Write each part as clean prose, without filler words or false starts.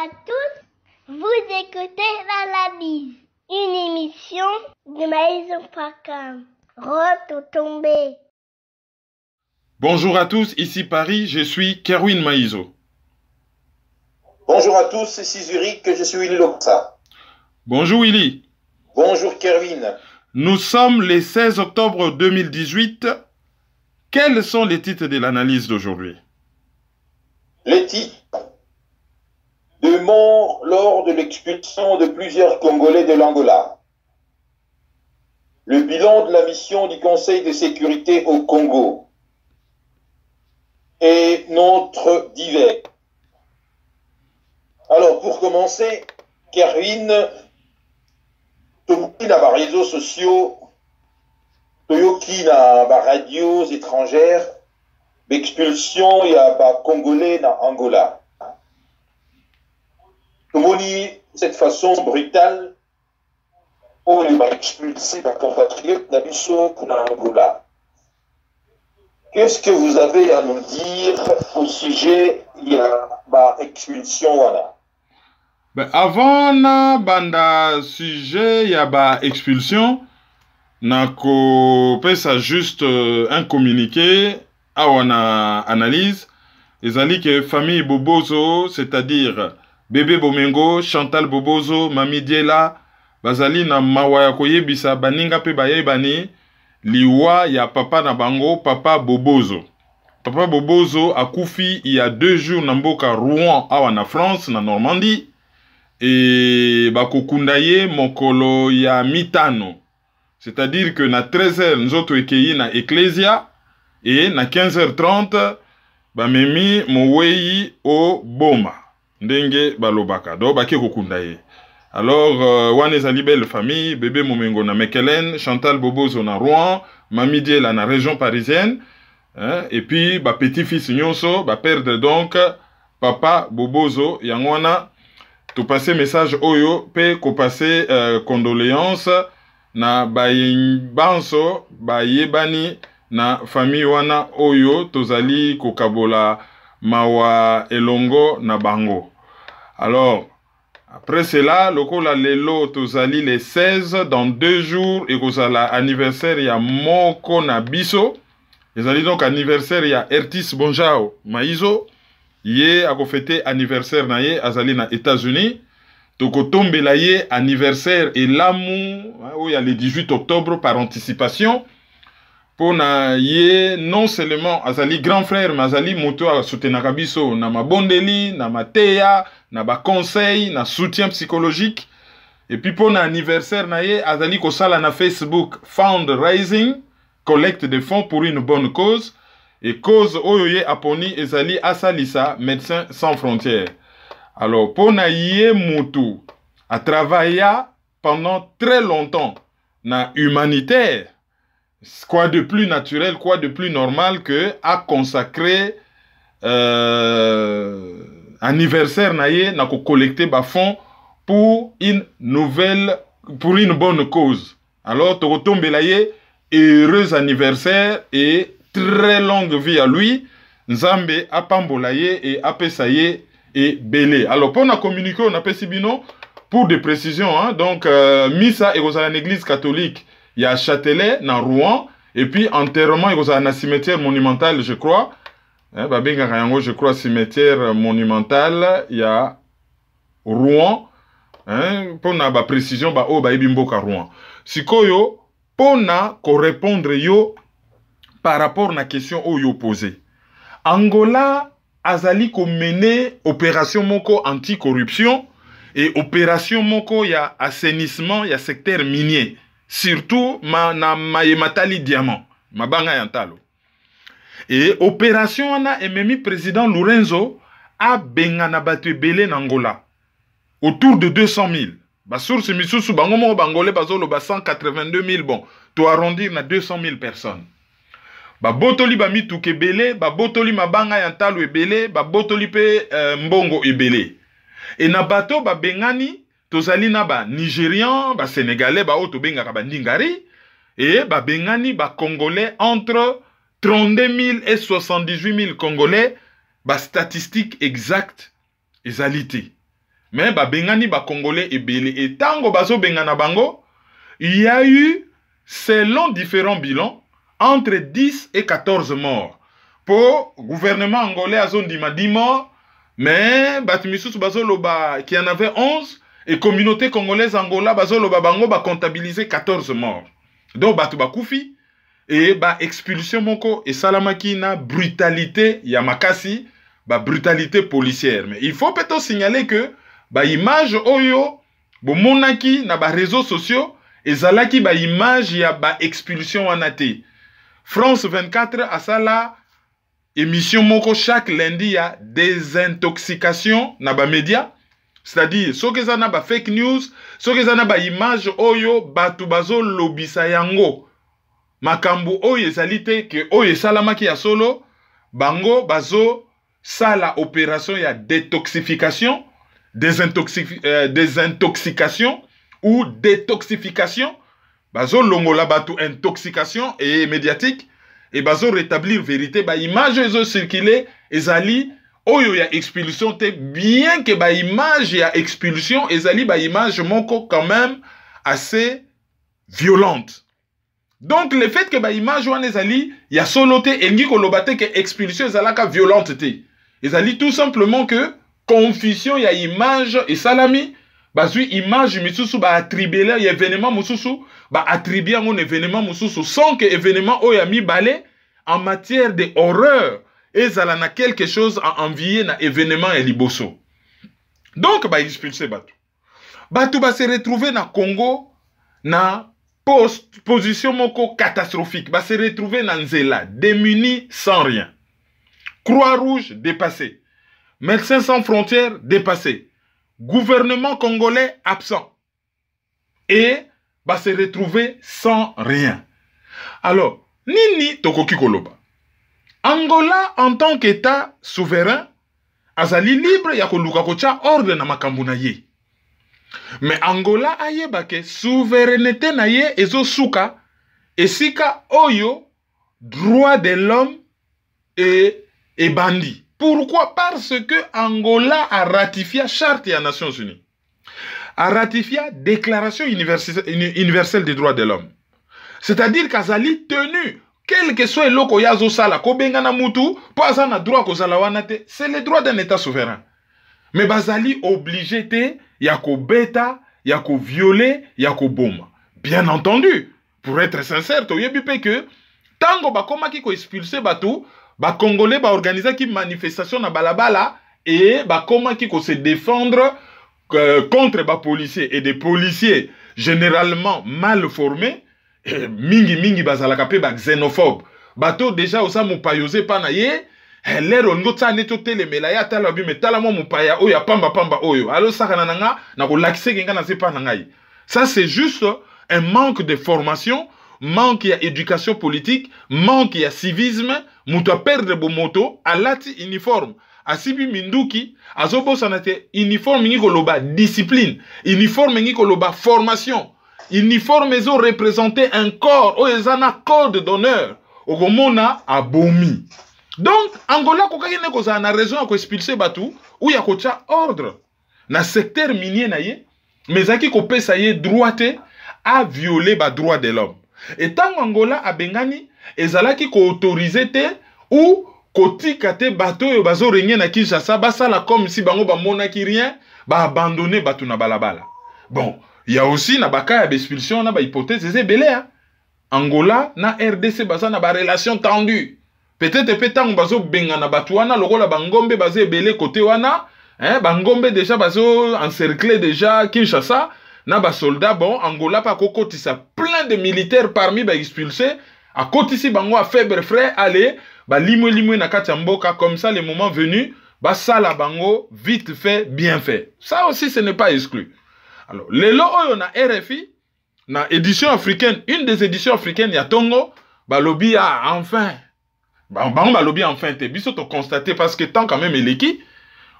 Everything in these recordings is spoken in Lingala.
à tous, vous écoutez l'analyse, une émission de Maison.com. Retombé. Bonjour à tous, ici Paris, je suis Kerwin Maïzo. Bonjour à tous, ici Zurich, je suis Willy Loksa. Bonjour Willy. Bonjour Kerwin. Nous sommes le 16 octobre 2018. Quels sont les titres de l'analyse d'aujourd'hui? Les titres. De morts lors de l'expulsion de plusieurs Congolais de l'Angola. Le bilan de la mission du Conseil de sécurité au Congo. Et notre divers. Alors, pour commencer, Kerwin, toyoki na réseaux sociaux, toyoki na radios étrangères, l'expulsion il y a Congolais na Angola. Tomoni, cette façon brutale, on va expulser ma compatriote d'Abisso pour l'Angola. Qu'est-ce que vous avez à nous dire au sujet de l'expulsion voilà? Avant na banda sujet ya ba expulsion, nako pesa juste un communiqué à wana analyse. Ezali que famille Bobozo, c'est-à-dire Bébé Bomengo, Chantal Bobozo, Mami Diela, bazali na mawa ya koyebisa baninga pe bayebani liwa ya papa na bango, papa Bobozo. Papa Bobozo akufi il y a 2 jours na mboka Rouen awa na France, na Normandie. Et bakokundaye mokolo ya mitano. C'est-à-dire que na 13h nzoto ekei na Ecclesia et na 15h30 bamemi mowei o boma. Ndenge balobaka. Do bake kokundaye. Alors wane ezali belle famille, bébé Momengo na Mekelen, Chantal Bobozo na Rouen, Mami Diela na région parisienne, hein, et puis ba petit-fils nyonso ba perdre donc papa Bobozo yangwana. Tout passer message oyo pe ko passer condoléances na banso bayebani na famille wana oyo tozali kokabola mawa elongo na bango. Alors après cela lokola lelo tozali les 16 dans 2 jours et kozala anniversaire ya moko na biso. Ezali donc anniversaire ya Ertis Bonjao Maïzo. Ye a fêté anniversaire na ye azali na États-Unis. Toko tombela ye anniversaire et l'amour où il y a le 18 octobre par anticipation. Pour na ye non seulement azali grand frère mais azali moto a soutenaka biso na mabondeli, na mateya, na ba conseil, na soutien psychologique. Et puis pour na anniversaire na ye azali ko sala na Facebook fundraising, collecte de fonds pour une bonne cause. Et cause oyoye aponi ezali asalisa Médecins sans frontières. Alors pour na ye mutu a travaillé pendant très longtemps na humanitaire. Quoi de plus naturel, quoi de plus normal que à consacrer anniversaire na ye na ko collecter ba fonds pour une bonne cause. Alors to tombela ye heureux anniversaire et très longue vie à lui. Nzambe apambolaye et apesaye et belé. Alors pour nous communiquer, on appelle Sibino pour des précisions. Hein? Donc Missa est dans l'église catholique. Il y a Châtelet, dans Rouen. Et puis enterrement est dans un cimetière monumental, je crois. Hein, je crois cimetière monumental. Il y a Rouen. Hein? Pour la précision, Ibimboka Rouen. Sikoyo, pour nous répondre yo par rapport à la question que vous posez. Angola azali ko mené opération moko anti-corruption et opération moko ya assainissement ya secteur minier. Surtout na mayematali diamant. Mabanga yantalo. Et opération wana ememi président Lorenzo a bengana batu ebele na Angola. Autour de 200 000. Ba source misusu bango moko bangolais bazolo ba 182 000 bon. To arrondir na 200 000 personnes. Ba botoli ba mituke ebele, ba botoli mabanga ya ntalo ebele, ba botoli pe mbongo ebele. Et na bato ba bengani tozali na ba Nigérian, ba Sénégalais, ba oto bengaka ba Ndingari, et ba bengani ba Congolais entre 32 000 et 78 000 Congolais, ba statistique exacte ezalité. mais bengani Congolais ebele. Et tango bazo bengana bango, il y a eu, selon différents bilans, entre 10 et 14 morts. Pour le gouvernement angolais, a 10 morts, mais Batimisusu Bazoloba, qui en avait 11, et communauté congolaise Angola, Bazoloba Bango, comptabilisé 14 morts. Donc, Batuba Koufi, et expulsion moko, et Salamaki na brutalité, Yamakasi, brutalité policière. Mais il faut peut-être signaler que, image oyo, monaki na réseaux sociaux, et zalaki image ya expulsion anate. France 24 a ça là, émission moko chaque lundi, il y a désintoxication na média. C'est-à-dire, ce que ça na fake news, ce que ça na image oyo, batu bazo lobisa yango. Makambu oyo ezalite ke oyo salamaki ya solo, bango bazo sala opération ya détoxification, désintoxication ou détoxification. Bazo longola batu intoxication et médiatique. Et bazo rétablir vérité, image ezo circuler, ezali, oyo ya expulsion te, bien que image ya expulsion, ezali image moko quand même assez violente. Donc le fait que image wan ezali, ya solo te, engi kolobate que expulsion ezalaka violente te. Ezali tout simplement que confusion ya image et salami, bazui image misusu attribuer ya événement mususu, attribuer un événement mususu sans que événement oya mi balé en matière de horreur et zala na quelque chose à envier na événement ya liboso. Donc expulser batu. Batu se retrouver na Congo na position moko catastrophique, se retrouver na nzela démunis sans rien. Croix-Rouge dépassé. Médecins sans frontières dépassé. Gouvernement congolais absent. Et se retrouver sans rien. Alors, nini tokoki koloba. Angola en tant qu'État souverain, azali libre ya koluka kocha ordre na makambu na ye. Mais Angola ayeba ke souveraineté na ye ezo suka esika oyo droit de l'homme et bandi. Pourquoi? Parce que Angola a ratifié la Charte des Nations Unies. A ratifié la Déclaration universelle des droits de l'homme. C'est-à-dire qu'Azali tenu, quel que soit le yazo sala, ko bengana mutu, pas un droit kozala wanate, c'est le droit d'un État souverain. Mais Bazali obligé te, yako beta, yako violer, yako boma. Bien entendu, pour être sincère, to yebipe que, tango bakoma ki ko expulser batou, Congolais organiser qui manifestation na balabala et comment qui se défendre contre les policiers et des policiers généralement mal formés mingi bazalaka pe xénophobe bato déjà osa mupayose pana ye lero ngotsa neto telemela ya tala bi metala mo mupaya oyo pamba oyo alo saka nanga na ko lakise kenga na sepa ngai. Ça c'est juste un manque de formation, manque d'éducation politique, manque de civisme. Mouta perdre bo moto alati uniforme asibi minduki azobo sanate uniforme ngi koloba discipline, uniforme ngi koloba formation, uniforme ezo représenter un corps o ezana code d'honneur okomona abomi. Donc Angola kokaki ne koza na raison ko expulser batu ou ya kocha ordre na secteur minier na ye mais aki ko pesa ye droite à violer ba droit de l'homme. Et tant Angola a bengani ezalaki ko autoriser te ou kotika te bato yo bazo régner na Kinshasa basala comme si bango ba monaki rien abandonner batu na balabala. Bon, il y a aussi na baka ya expulsion na ba hypothèse ezebele hein. Angola na RDC baza na ba relation tendue. Peut-être tant bazo benga na batu wana lokola bangombe bazo ebele côté wana, hein, bangombe déjà bazo encercler déjà Kinshasa. Na ba soldat bon Angola pa kokotisa plein de militaires parmi ba expulsés à kotisi bango à faible frais aller ba limwe na kati mboka comme ça le moment venu ba sala bango vite fait bien fait. Ça aussi ce n'est pas exclu. Alors lelo oyo na RFI na édition africaine, une des éditions africaines ya Tongo ba lobby a enfin bango ba lobby enfin te biso to constater parce que tant quand même eleki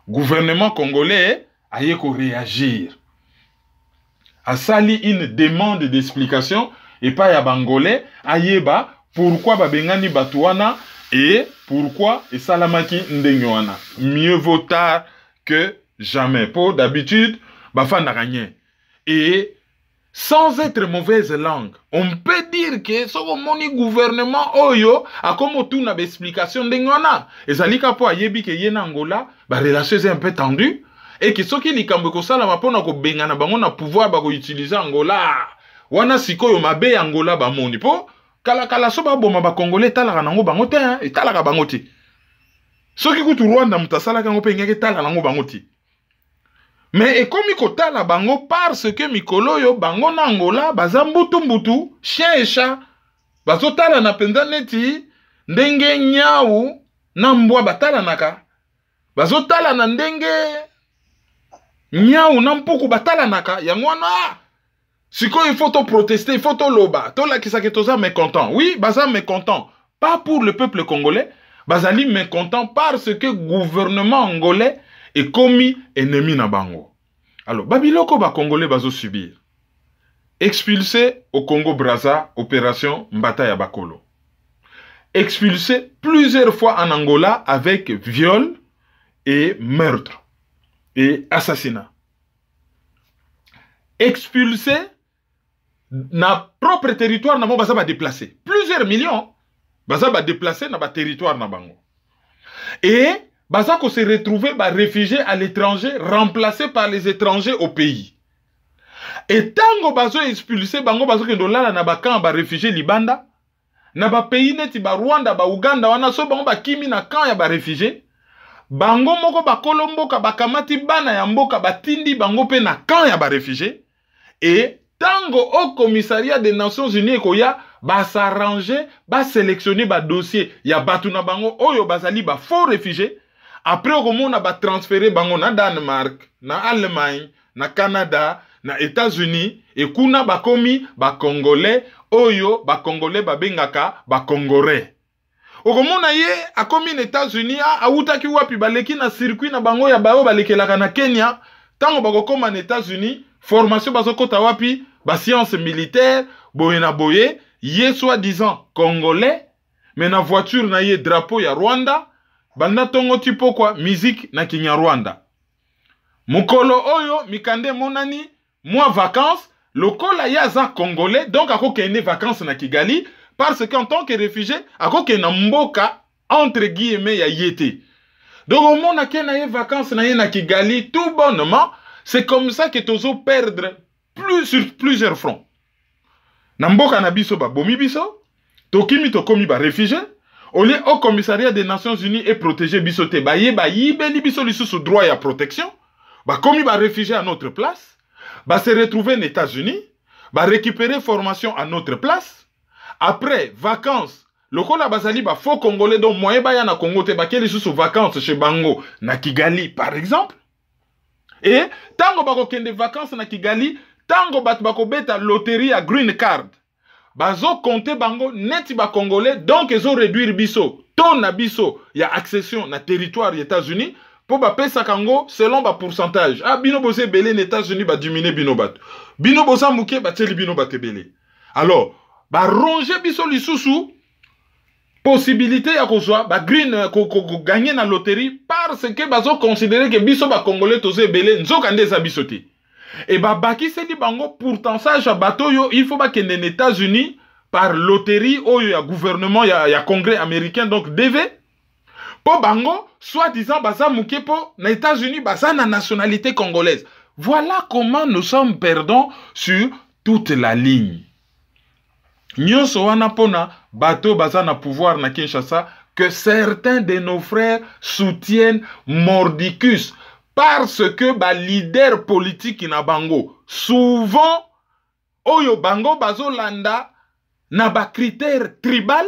gouvernement congolais a yeko réagir. A sali une demande d'explication et pas ya bangolais ayeba pourquoi babengani batuana et pourquoi et salamaki ndengwana. Mieux vaut tard que Jamais. Pour d'habitude, bafanda gagné. Et sans être mauvaise langue, on peut dire que ce que gouvernement oyo a comme tout une explication d'engana. Et ça dit qu'après yebi que yena Angola, ba relation est un peu tendue et que ce qui li kambe ko sala mapona ko bengana bango na pouvoir ba ko utiliser Angola. Wana sikoyo mabe Angola ba mondi po kala so ba boma ba congolais talaka nango bango te hein, et talaka bango te. Ce qui kutu Rwanda mutasala kango pe ngeke talaka nango bango te. Mais et comme ikota la bango parce que mikolo yo bango na Angola baza mbutu chien et chat bazotala na penza neti ndenge nyau na mbwa batala naka bazotala na ndenge nyau na mpuku batala naka yango wana siko il faut protester, il faut loba to la kisake toza mécontent. Oui, baza mécontent pas pour le peuple congolais, bazali mécontent parce que gouvernement angolais et commis ennemi na bango. Alors, babiloko ba congolais bazo subir. Expulsé au Congo-Brazza, opération Mbata ya Bakolo. Expulsé plusieurs fois en Angola avec viol et meurtre et assassinat. Expulsé na propre territoire na baza ba déplacé. Plusieurs millions baza ba déplacé na ba territoire na bango. Et baza ko se retrouver ba réfugiés à l'étranger remplacés par les étrangers au pays. Et tango bazo expulsé bango bazo ke dolala na ba camp ba réfugiés libanda na ba pays neti ba Rwanda ba Uganda wana so bango ba kimi na camp ya ba réfugiés bango moko ba kolomboka ba kamati bana ya mboka batindi bango pe na camp ya ba réfugiés. Et tango au commissariat des Nations Unies koya ba s'arranger ba sélectionner ba dossier ya batu na bango oyo bazali ba faux réfugiés. Après, on a transféré bango na Danemark, na Allemagne, na Canada, na États-Unis, et kuna bakomi ba Congolais, oyo ba Congolais ba bengaka ba Congolais. Okomona ye akomi na États-Unis a utaki wapi baleki na circuit na bango ya bao balekelaka na Kenya, tango bakokoma na États-Unis, formation bazokota wapi ba science militaire, boye na boye, ye soi-disant Congolais, mais na voiture na ye drapeau ya Rwanda. Banda tongo tipo kwa musique na Kinyarwanda. Mukolo oyo mikande monani moi vacances lokola yaza congolais donc ako kene vacances na Kigali parce qu'en tant que réfugié ako kena mboka entre guillemets ya yete. Donc au monde a kena ye vacances na ye na Kigali tout bonnement, c'est comme ça que tozo perdre sur plusieurs fronts. Na mboka na biso ba bomi biso, tokimi tokomi ba réfugié. Au lieu au commissariat des Nations Unies et protéger bisoté, ba yibeli biso sous droit à protection, ba commis ba réfugié à notre place, ba se retrouver aux États-Unis, ba récupérer formation à notre place. Après vacances, le kola bazali ba faux congolais donc moyen ba ya na Congo te ba keli sous vacances chez Bango na Kigali par exemple. Et tango ba ko kende vacances na Kigali, tango bat ba ko beta loterie à green card. Bazo compter bango neti ba congolais donc ils ont réduire biso ton na biso ya accession na territoire des États-Unis pour ba pesa kango selon ba pourcentage. Ah bino bosé belé les États-Unis ba diminuer bino bat. Bino bosa muke ba teli bino bat belé. Alors ba ronger biso lisusu possibilité ya kozwa ba green ko gagner na loterie parce que bazo considérer que biso ba congolais tozé belé nzoka ndeza bisoté. Et bah baki se dit bango pourtant ça bateau yo il faut pas que les États-Unis par loterie ou ya gouvernement ya congrès américain donc DV pour bango soit disant baza muke po na États-Unis baza na nationalité congolaise. Voilà comment nous sommes perdants sur toute la ligne. Nyonso wana pona bateau baza na pouvoir na Kinshasa que certains de nos frères soutiennent mordicus. Parce que ba leader politique na bango souvent oyo bango bazolanda na ba critères tribal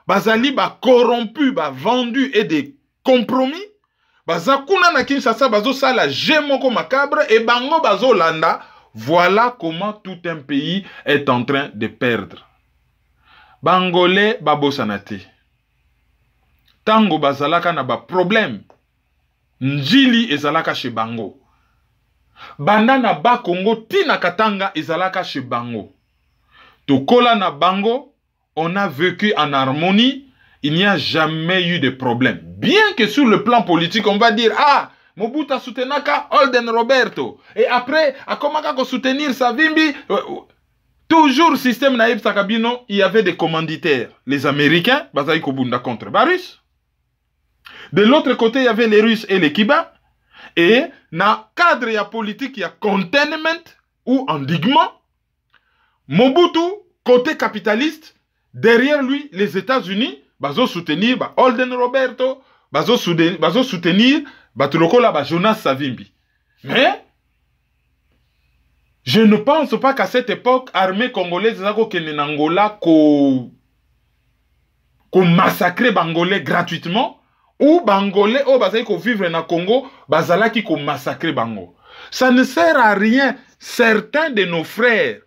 bazali ba corrompu ba vendu et des compromis bazakuna na Kinshasa bazosala jemoko macabre et bango bazolanda. Voilà comment tout un pays est en train de perdre. Bangolais babosanate tango bazalaka na ba problème njili ezalaka chez bango. Banda na ba Congo tina katanga ezalaka chez bango. Tokola na bango, on a vécu en harmonie, il n'y a jamais eu de problème. Bien que sur le plan politique, on va dire, ah, Mobutu a soutenaka Holden Roberto. Et après, a commencé à soutenir Savimbi. Toujours système naïf Sakabino, il y avait des commanditaires. Les Américains, Bazaï Kobunda contre les Russes. De l'autre côté, il y avait les Russes et les Kiba. Et dans le cadre de politique, il y a containment ou endiguement. Mobutu, côté capitaliste, derrière lui, les États-Unis, bazo soutenir Holden Roberto, bazo soutenir Jonas Savimbi. Mais je ne pense pas qu'à cette époque, l'armée congolaise en Angola qu'on massacre Bangolais gratuitement, ou Bangolais ou bazali ko vivre na Congo, bazala qui ko massacre Bango. Ça ne sert à rien. Certains de nos frères,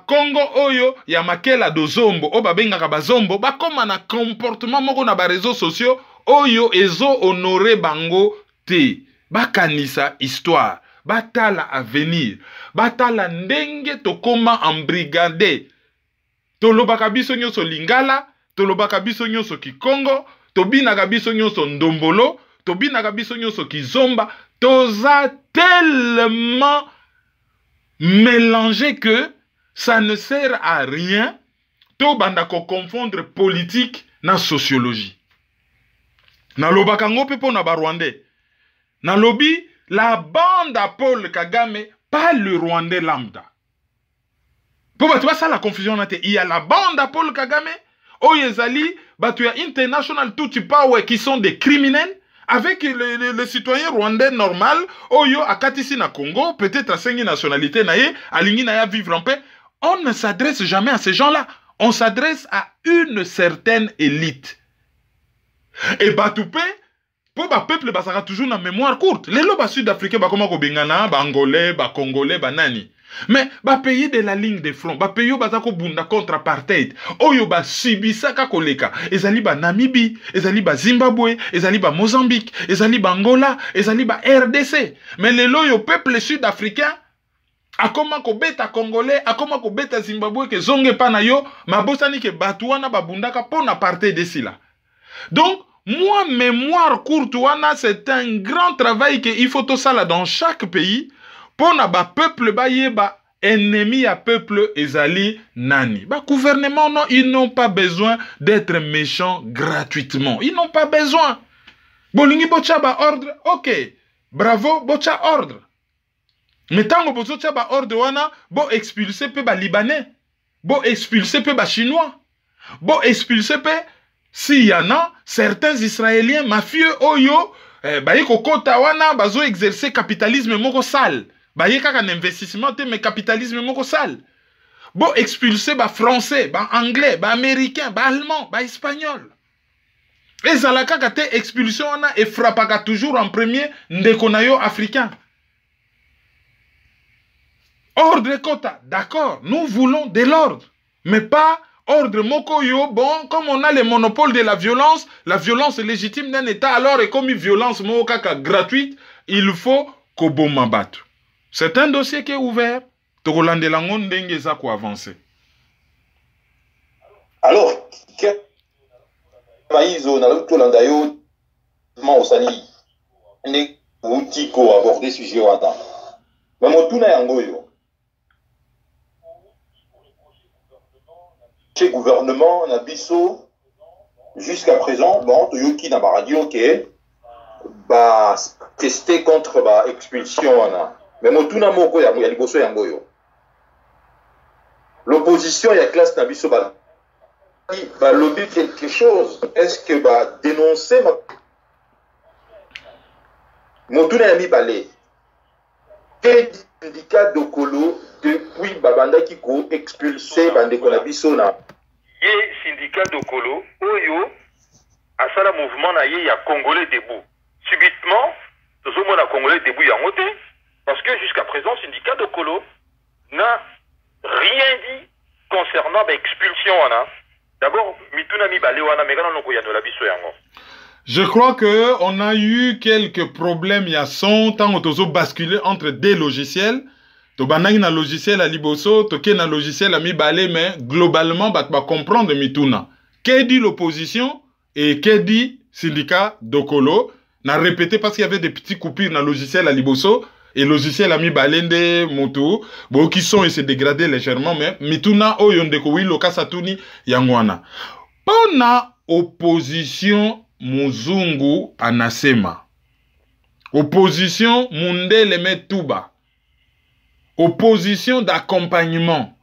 Congo oyo ya makela dozombo, o babengaka bazombo, comme na comportement moko na ba réseaux sociaux, oyo ezo honorer Bango te. Kanisa histoire. Batala avenir, batala ndenge tokoma embrigade. Tolobaka biso nyonso Lingala, tolobaka biso nyonso Kikongo, tobinaka biso nyonso Ndombolo, tobinaka biso nyonso Kizomba, toza tellement mélangé que ça ne sert à rien. To banda ko confondre politique na sociologie. Na lobaka ngope po na ba Rwandais. Na lobi la bande à Paul Kagame, pas le Rwandais lambda. Tu vois ça la confusion. Il y a la bande à Paul Kagame, Oyezali, tu as International Tutsi Power qui sont des criminels, avec les citoyens rwandais normal, Oyo à Katisi na Congo, peut-être à 5 nationalités, à Lingi Naya vivre en paix. On ne s'adresse jamais à ces gens-là. On s'adresse à une certaine élite. Et Batoupé, pour le peuple, ça sera toujours dans la mémoire courte. Les lobes sud-africains, comme Bengana, Angolais, Congolais, Nani. Mais pays de la ligne de front, pays bazako bunda contre apartheid, oyo ba sibisaka koleka, ezali ba Namibie, ezali ba Zimbabwe, ezali ba Mozambique, ezali ba Angola, ezali ba RDC. Mais les loyo peuple sud-africain, akoma ko beta Congolais, akoma ko beta Zimbabwe ke zonge pa na yo, mabosani ke batuana ba bundaka pour apartheid desi là. Donc moi, mémoire courte, c'est un grand travail qu'il faut tout ça là dans chaque pays pour que peuple ennemi à peuple ezali nani. Gouvernement non, ils n'ont pas besoin d'être méchants gratuitement. Ils n'ont pas besoin. Bolingi bocha ba ordre, ok. Bravo, bocha ordre. Mais tant que bocha ba ordre wana, bo expulser peu ba libanais, bo expulser peu ba chinois, bo expulser peu s'il y en a, certains Israéliens mafieux, oyo, kota wana, bazo exercer capitalisme moko sale. Kaka un investissement, mais capitalisme moko sale. Bo expulser ba français, ba anglais, ba américain, ba allemand, ba espagnol. Et zalaka kate expulsion wana et frappaka toujours en premier ndekonayo africain. Ordre kota, d'accord, nous voulons de l'ordre, mais pas ordre mokoyo, bon, comme on a le monopole de la violence légitime d'un État, alors et comme une violence mokaka gratuite, il faut kobomabatu. C'est un dossier qui est ouvert. Togolande langon denge za ko avancer. Alors, Maïzo na l'Olanda yo osani ne utiko aborder sujet wata. Mais motuna yango yo. Chez gouvernement, na biso, jusqu'à présent, bon, Toyoki na radio qui ba testé contre ba expulsion ana. Mais motuna moko ya liboso yango yo. L'opposition ya classe na biso ba lobby quelque chose. Est-ce que ba dénoncer motuna ya mi balé. Quel syndicat de Kolo depuis babanda qui ko expulsé bande ko na biso na ye syndicat de Kolo oyo asala mouvement na ye ya Congolais debout subitement tozomo na Congolais debout ya ngote parce que jusqu'à présent syndicat de Kolo n'a rien dit concernant l'expulsion wana d'abord mituna mi balé wana mekana noko ya la biso yango. Je crois qu'on a eu quelques problèmes il y a son temps où on a basculé entre deux logiciels. To banang na logiciel à liboso, to ken na logiciel à mi balé, mais globalement, bah, tu vas comprendre mituna. Qu'est dit l'opposition et qu'est dit syndicat d'Okolo? n'a répété parce qu'il y avait des petits coupures dans le logiciel à Liboso. Et le logiciel a mis balende moto. Bon, qui sont et se dégradé légèrement, mais mituna o yondeko wi loka satuni yangwana. Pona opposition muzungu anasema. Opposition mundele metuba. Opposition d'accompagnement.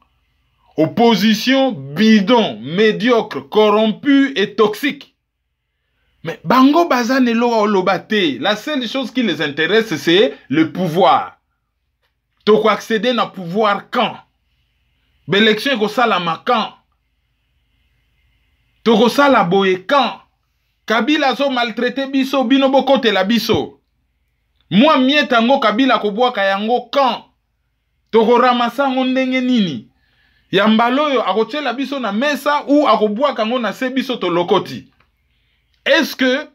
Opposition bidon, médiocre, corrompu et toxique. Mais Bango Bazane Lobate, la seule chose qui les intéresse, c'est le pouvoir. Toko accéder na pouvoir quand? L'élection est salama quand? Toko sala boye quand? Kabila zo maltraité biso, binobo kote la biso. Moi mietango Kabila koboa kayango quand? Toko ramasa ngondenge nini? Yambaloyo akoche la biso na mesa ou akoboa kango na se biso to lokoti. Est-ce que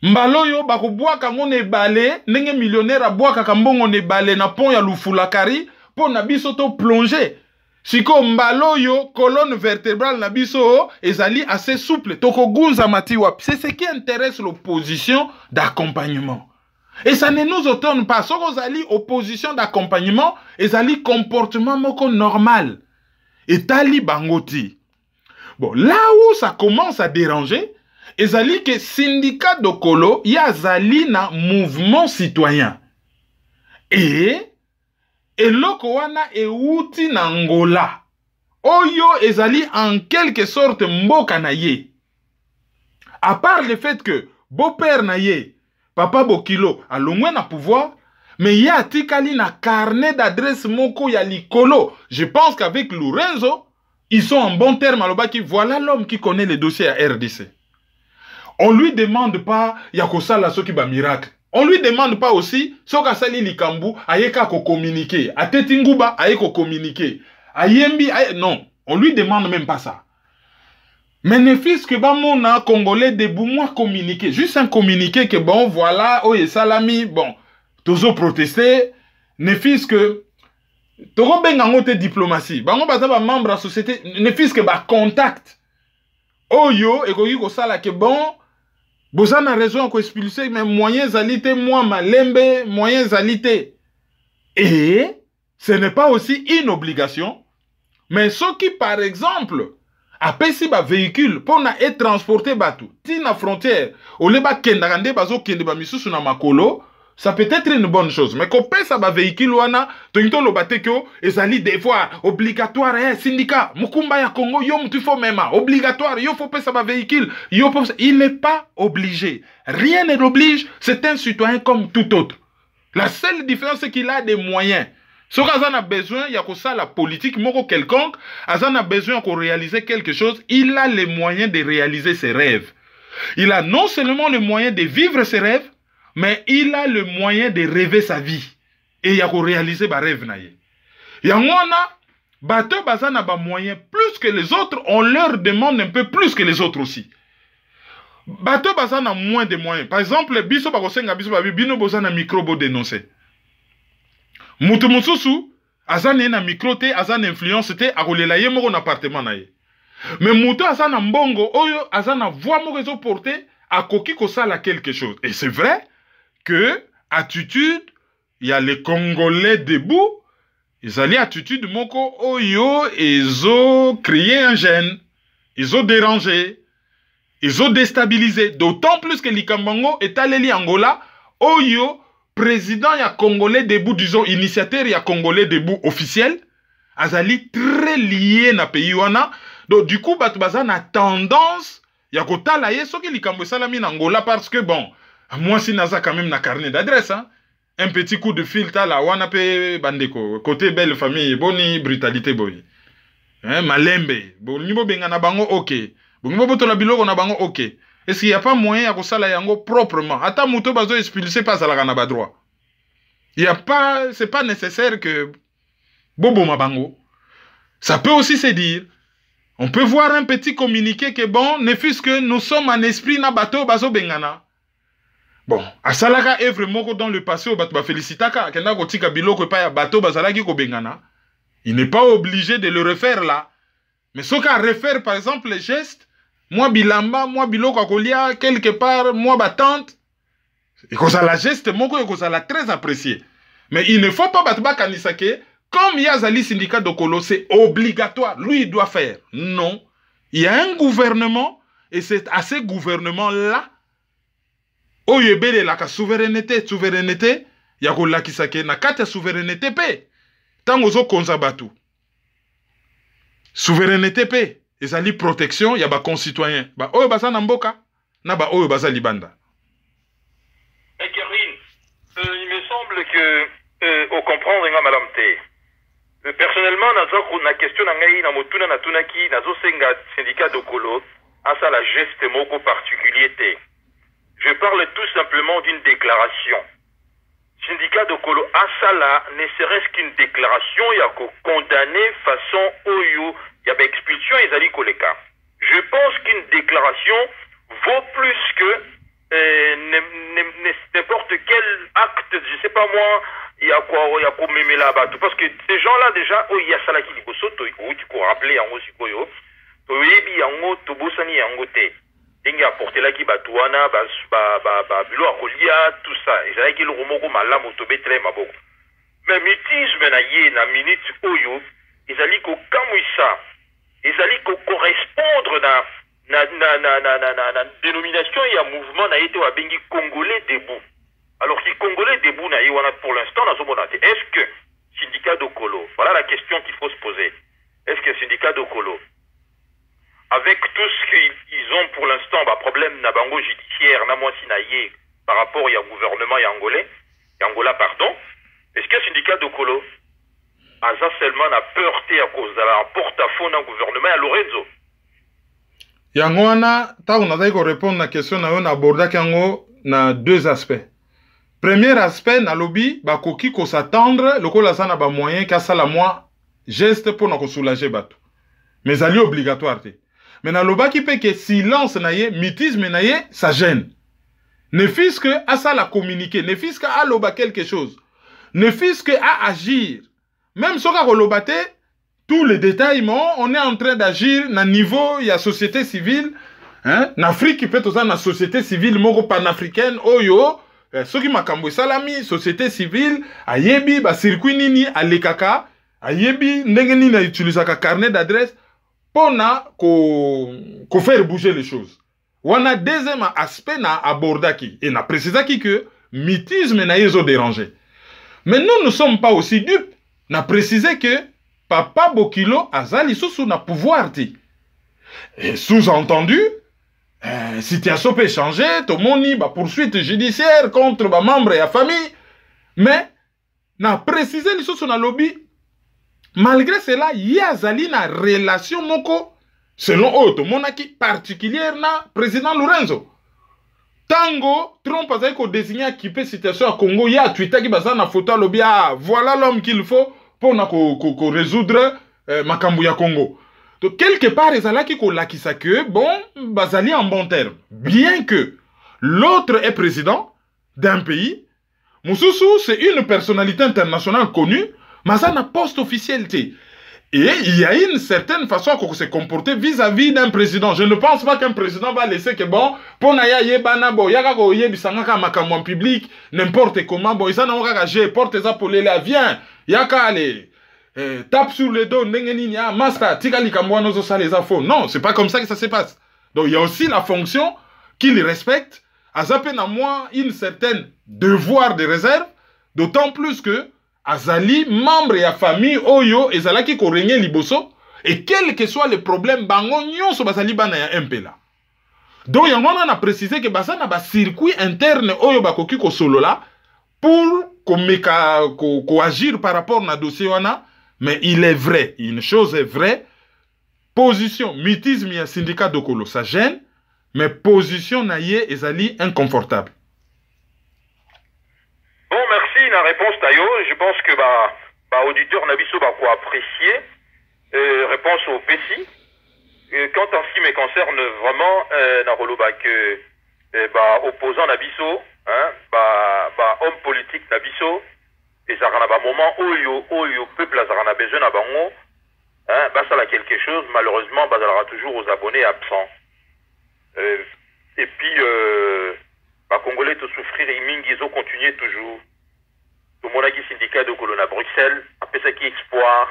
mbaloyo bakoboa kango ne balé nenge millionnaire aboa kakambongo ne balé na pont ya Lufulakari po na biso to plonger. Siko mbaloyo colonne vertébrale na biso ezali assez souple toko gunza matiwa. C'est ce qui intéresse l'opposition d'accompagnement. Et ça ne nous étonne pas. Si vous avez opposition d'accompagnement, vous avez comportement moko normal. Et tali bangoti. Bon, là où ça commence à déranger, vous avez que syndicat de Kolo, il y a zali na mouvement citoyen. Et loko wana e outi na Angola. Oyo ezali en quelque sorte mboka na ye. À part le fait que beau-père na ye, Papa Bokilo a l'omwe na pouvoir, mais il y a tikali na carnet d'adresse moko ya likolo. Je pense qu'avec Lorenzo, ils sont en bon terme à l'obaki. Voilà l'homme qui connaît les dossiers à RDC. On lui demande pas yakosa la soki ba miracle. On lui demande pas aussi soka sali likambu ayeka ko communiquer. A Tetinguba ayeko communiquer. Ayembi non, on lui demande même pas ça. Mais ne fils que Bamona Congolais debout moi communiquer. Juste un communiqué que bon voilà, oh et salami, bon, toujours protester. Ne fils que Toro bengangote diplomatie. Bango bazaba membre de la société, ne fils que ba contact. Oh yo, et ko sala que bon, bosan a raison qu'on expulser, mais moyens alité, moi malembe, moyens alité. Et ce n'est pas aussi une obligation, mais ceux qui par exemple après si ba véhicule pour na être transporté batou ti na frontière au leba kendagande bazo kende ba misusu na makolo, ça peut être une bonne chose, mais qu'on paye ça ba véhicule wana tonito lo batekyo ezali devoir obligatoire syndicat mukumba ya Congo yo mutu faut même obligatoire yo faut payer ça ba véhicule yo il n'est pas obligé, rien ne l'oblige, c'est un citoyen comme tout autre. La seule différence c'est qu'il a des moyens. Si on a besoin, il y a que ça la politique, moko quelconque, on a besoin qu'on réalise quelque chose, il a les moyens de réaliser ses rêves. Il a non seulement le moyen de vivre ses rêves, mais il a le moyen de rêver sa vie. Et il y a qu'on réaliser ses rêves. Il y a bateau bazana ba moyen plus que les autres, on leur demande un peu plus que les autres aussi. Bateau bazana moins de moyens. Par exemple, biso bakosenga biso babi bino bozana micro bo dénoncer. Mutu mususu, azane na micro te, azane influence te, akolela ye moko na appartement na ye. Mais mutu azana mbongo, oyo azana voix moko ezo porter, akoki kosala quelque chose. Et c'est vrai que, attitude, il y a les Congolais debout, ils allaient attitude moko, oyo, ils ont créé un gêne, ils ont dérangé, ils ont déstabilisé. D'autant plus que Likambango est allé Angola, oyo, président ya Congolais debout, disons, initiateur ya Congolais debout officiel, azali très lié na pays wana. Donc, du coup, Batoubaza a tendance, ya kotala ye, soki likambo salami na Angola, parce que bon, moi si naza quand même na carnet d'adresse, hein, un petit coup de fil, la wana pe bandeko, côté belle famille, boni brutalité boy. Hein, malembe, bon, nibo benga na bango, ok. Bon, nibo boto la biloko na bango, ok. Est-ce qu'il n'y a pas moyen à kosala yango proprement? Ata muto bazo expulser pas à la ganaba droit. Il y a pas, c'est pas nécessaire que bobo mabango. Ça peut aussi se dire. On peut voir un petit communiqué que bon, ne fût-ce que nous sommes en esprit na bateau bazo bengana. Bon, à salaka œuvre moko dans le passé au bateau ba félicitaka, kenda ko tika biloko pa ya bateau bazalaki ko bengana. Il n'est pas obligé de le refaire là. Mais ce qu'à refaire par exemple les gestes, moi bilamba, moi biloko akolia quelque part, moi batante, Et que ça la geste, moko, que ça la très apprécié. Mais il ne faut pas battre Kanisake. Comme Yazali syndicat de Kolo, c'est obligatoire. Lui, il doit faire. Non. Il y a un gouvernement, et c'est à ce gouvernement-là, où il y a la souveraineté, il y a la kisake, na kata souveraineté pe. Tant aux autres batu. Souveraineté pe. Ezali protection, il y a des concitoyens. Ba oyo basa namboka, na ba oyo basa libanda. Kervin, il me semble que, au comprendre, madame T. Personnellement, na question na ngai na motuna na tunaki nazo senga syndicat de Kolo à ça la geste moko particulier. Je parle tout simplement d'une déclaration. Syndicat de Kolo à ça là ne serait-ce qu'une déclaration il y a condamné façon oyo il y a expulsion et zali koleka. Je pense qu'une déclaration vaut plus que n'importe quel acte, je sais pas moi. Il y a quoi même là-bas parce que ces gens-là déjà il y a ça là qui liboso tu peux rappeler en aussi koyo to yebi yango to bosani yango te ndenge apporter là qui batuana bilo akolia tout ça et j'ai qui le romoko malamu to betre maboko mais mutisme na ye na minute oyo ezali ko kamwisa ezali ko correspondre na dénomination ya mouvement na été wa bengi congolais debout. Alors, si Congolais debout, pour l'instant, est-ce que syndicat de Kolo, voilà la question qu'il faut se poser. Est-ce que syndicat de Kolo, avec tout ce qu'ils ont pour l'instant, problème na bango judiciaire, na moi sinaye, par rapport au gouvernement Angola, pardon, est-ce que syndicat de Kolo a seulement la peur à cause de la porte-à-faux d'un gouvernement à Lorenzo? Yangoana, on a répondre à la question, on a abordé na deux aspects. Premier aspect, na lobby, bakoki ko s'attendre, le ko la sana ba moyen ka sala moi geste pour na ko soulager bato. Mais ali obligatoire te. Mais na loba ki pe que silence na ye, mutisme na ye, ça gêne. Ne fût-ce que à ça la communiquer, ne fût-ce que à loba quelque chose. Ne fût-ce que à agir. Même si on lobate, tous les détails, on est en train d'agir na niveau, il y a société civile, hein, en Afrique qui peut aussi na société civile moko panafricaine, oyo. Ceux qui m'ont salami, société civile, ayebi, ba circuit nini, alekaka, ayebi, ndenge na utilisaka carnet d'adresse, pour ko faire bouger les choses. On a deuxième aspect na abordaki, et na précisaki que mythisme na yezo dérangé. Mais nous ne sommes pas aussi dupes, na précisé que Papa Bokilo azali sous na pouvoir ti. Et sous-entendu, situation peut changer, tout le monde va poursuite judiciaire contre les membres et la famille. Mais, na précisé les choses sur le lobby, malgré cela, il y a une relation moko, selon autre, monaki particulière na président Lorenzo. Tango, Trump a désigné qui peut situation à Congo, il y a Twitter qui basa na photo lobby, ah, voilà l'homme qu'il faut pour résoudre Makambu ya Congo. Donc, quelque part, ils allaient qui ça que, bon, basali en bon terme. Bien que l'autre est président d'un pays, Moussoussou, c'est une personnalité internationale connue, mais ça n'a poste officialité. Et il y a une certaine façon qu'on se comporter vis-à-vis d'un président. Je ne pense pas qu'un président va laisser que, bon, pour naya yebana, bon, yaka ko yebisanga makambo en public, n'importe comment, bon, ça n'a pas gagé, porte ça pour les là, viens, yaka allez. Tape sur le dos, master, non, c'est pas comme ça que ça se passe. Donc il y a aussi la fonction qu'il respecte, à peine à moi une certaine devoir de réserve, d'autant plus que Azali, membre et la famille, Oyo, et Zalaki ko régné liboso, et quel que soit le problème, bangonyon so basali bana ya MP là. Donc il y a précisé que basa na ba circuit interne Oyo bakoki ko solo là, pour ko agir par rapport na dossier wana. Mais il est vrai, une chose est vraie, position, mythisme et syndicat de Kolo, ça gêne, mais position naïe ezali inconfortable. Bon, merci, la réponse Tayo. Je pense que auditeur Nabiso va quoi apprécier. Réponse au PSI. Quant en ce qui me concerne vraiment, opposant Nabiso, hein, homme politique Nabiso, et ça a un moment où peuple a besoin d'un bango, hein, ça a quelque chose, malheureusement, ça aura toujours aux abonnés absents. Et puis, Congolais te souffrir et ils ont continué toujours. Tout le monde a dit syndicat de Colonna Bruxelles, après ça qui espoir.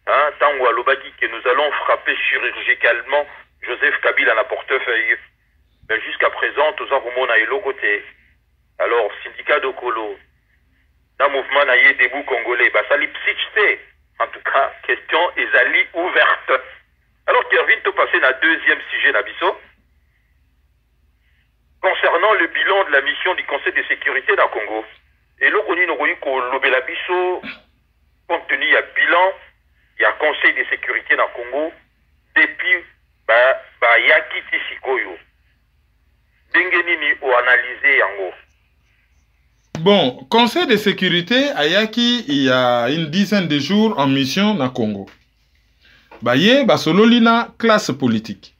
Hein, tant ou à l'Obaki que nous allons frapper chirurgicalement Joseph Kabila dans portefeuille. Mais jusqu'à présent, tous en Roumon à l'autre côté. Alors, syndicat de Colo, dans le mouvement naïe debout congolais, bah ça l'ipsichté. En tout cas, question Ezali ouverte. Alors, Kervin, tu passer dans le deuxième sujet d'Abisso. Concernant le bilan de la mission du Conseil de sécurité dans le Congo. Et là, on a l'Obelabisso, compte tenu du bilan, il y a Conseil de sécurité dans le Congo, depuis, Yaki Tisikoyo. Dengenini ou analysé yango. Bon, Conseil de sécurité à Yaki, il y a une dizaine de jours en mission dans le Congo. Baye, basololina classe politique.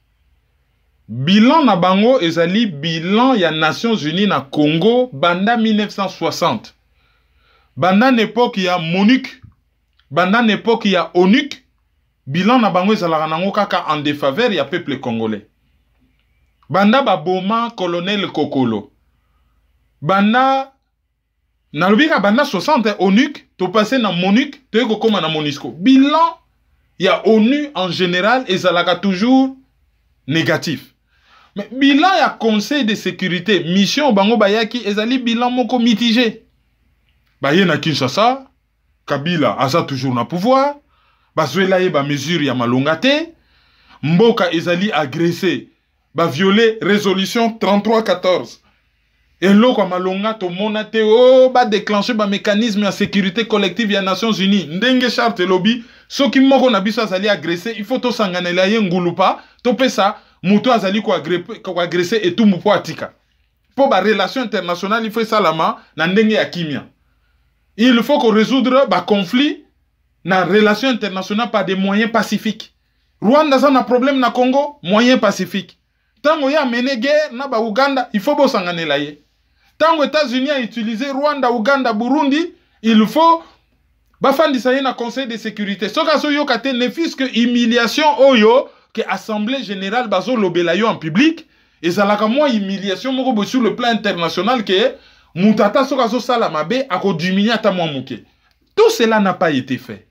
Bilan na bango ezali bilan ya Nations Unies na Congo banda 1960. Banda n'époque ya MONUC, banda n'époque ya ONUC, bilan na bango ezalaka nango kaka en défaveur ya peuple congolais. Banda baboma colonel Kokolo. Banda nalobika banda 60 ONUC, to passé na MONUC, to yeko koma na MONUSCO. Bilan ya ONU en général ezalaka toujours négatif. Mais bilan ya Conseil de sécurité, mission bango bayaki ezali bilan moko mitigé. Baye na Kinshasa, Kabila aza toujours na pouvoir, bazwela ye ba mesure ya malongate, mboka ezali agressé, ba violer résolution 3314. Et loko malonga to monate ba déclencher ba mécanisme ya sécurité collective ya Nations Unies. Ndenge charte lobby, soki moko na biso azali agressé, il faut to sanganela ye ngulupa, to pesa Mouto azali ko agressé et tout moupo atika. Pour la relation internationale, il faut salama na ndenge ya kimia. Il faut qu'on résoudre ba conflit na relation internationale par des moyens pacifiques. Rwanda a un problème na Congo, moyen pacifique. Tango ya mené guerre na ba Uganda, il faut bosangane la ye. Tango États-Unis a utilisé Rwanda, Uganda, Burundi, il faut bafandisa ye na Conseil de sécurité. Soka so yo kate ne fils que humiliation oyo que Assemblée générale bazo lobelayo en public et ça la moins humiliation moko sur le plan international que mutata soka so sala mabe ako diminuer ata mwa muke. Tout cela n'a pas été fait.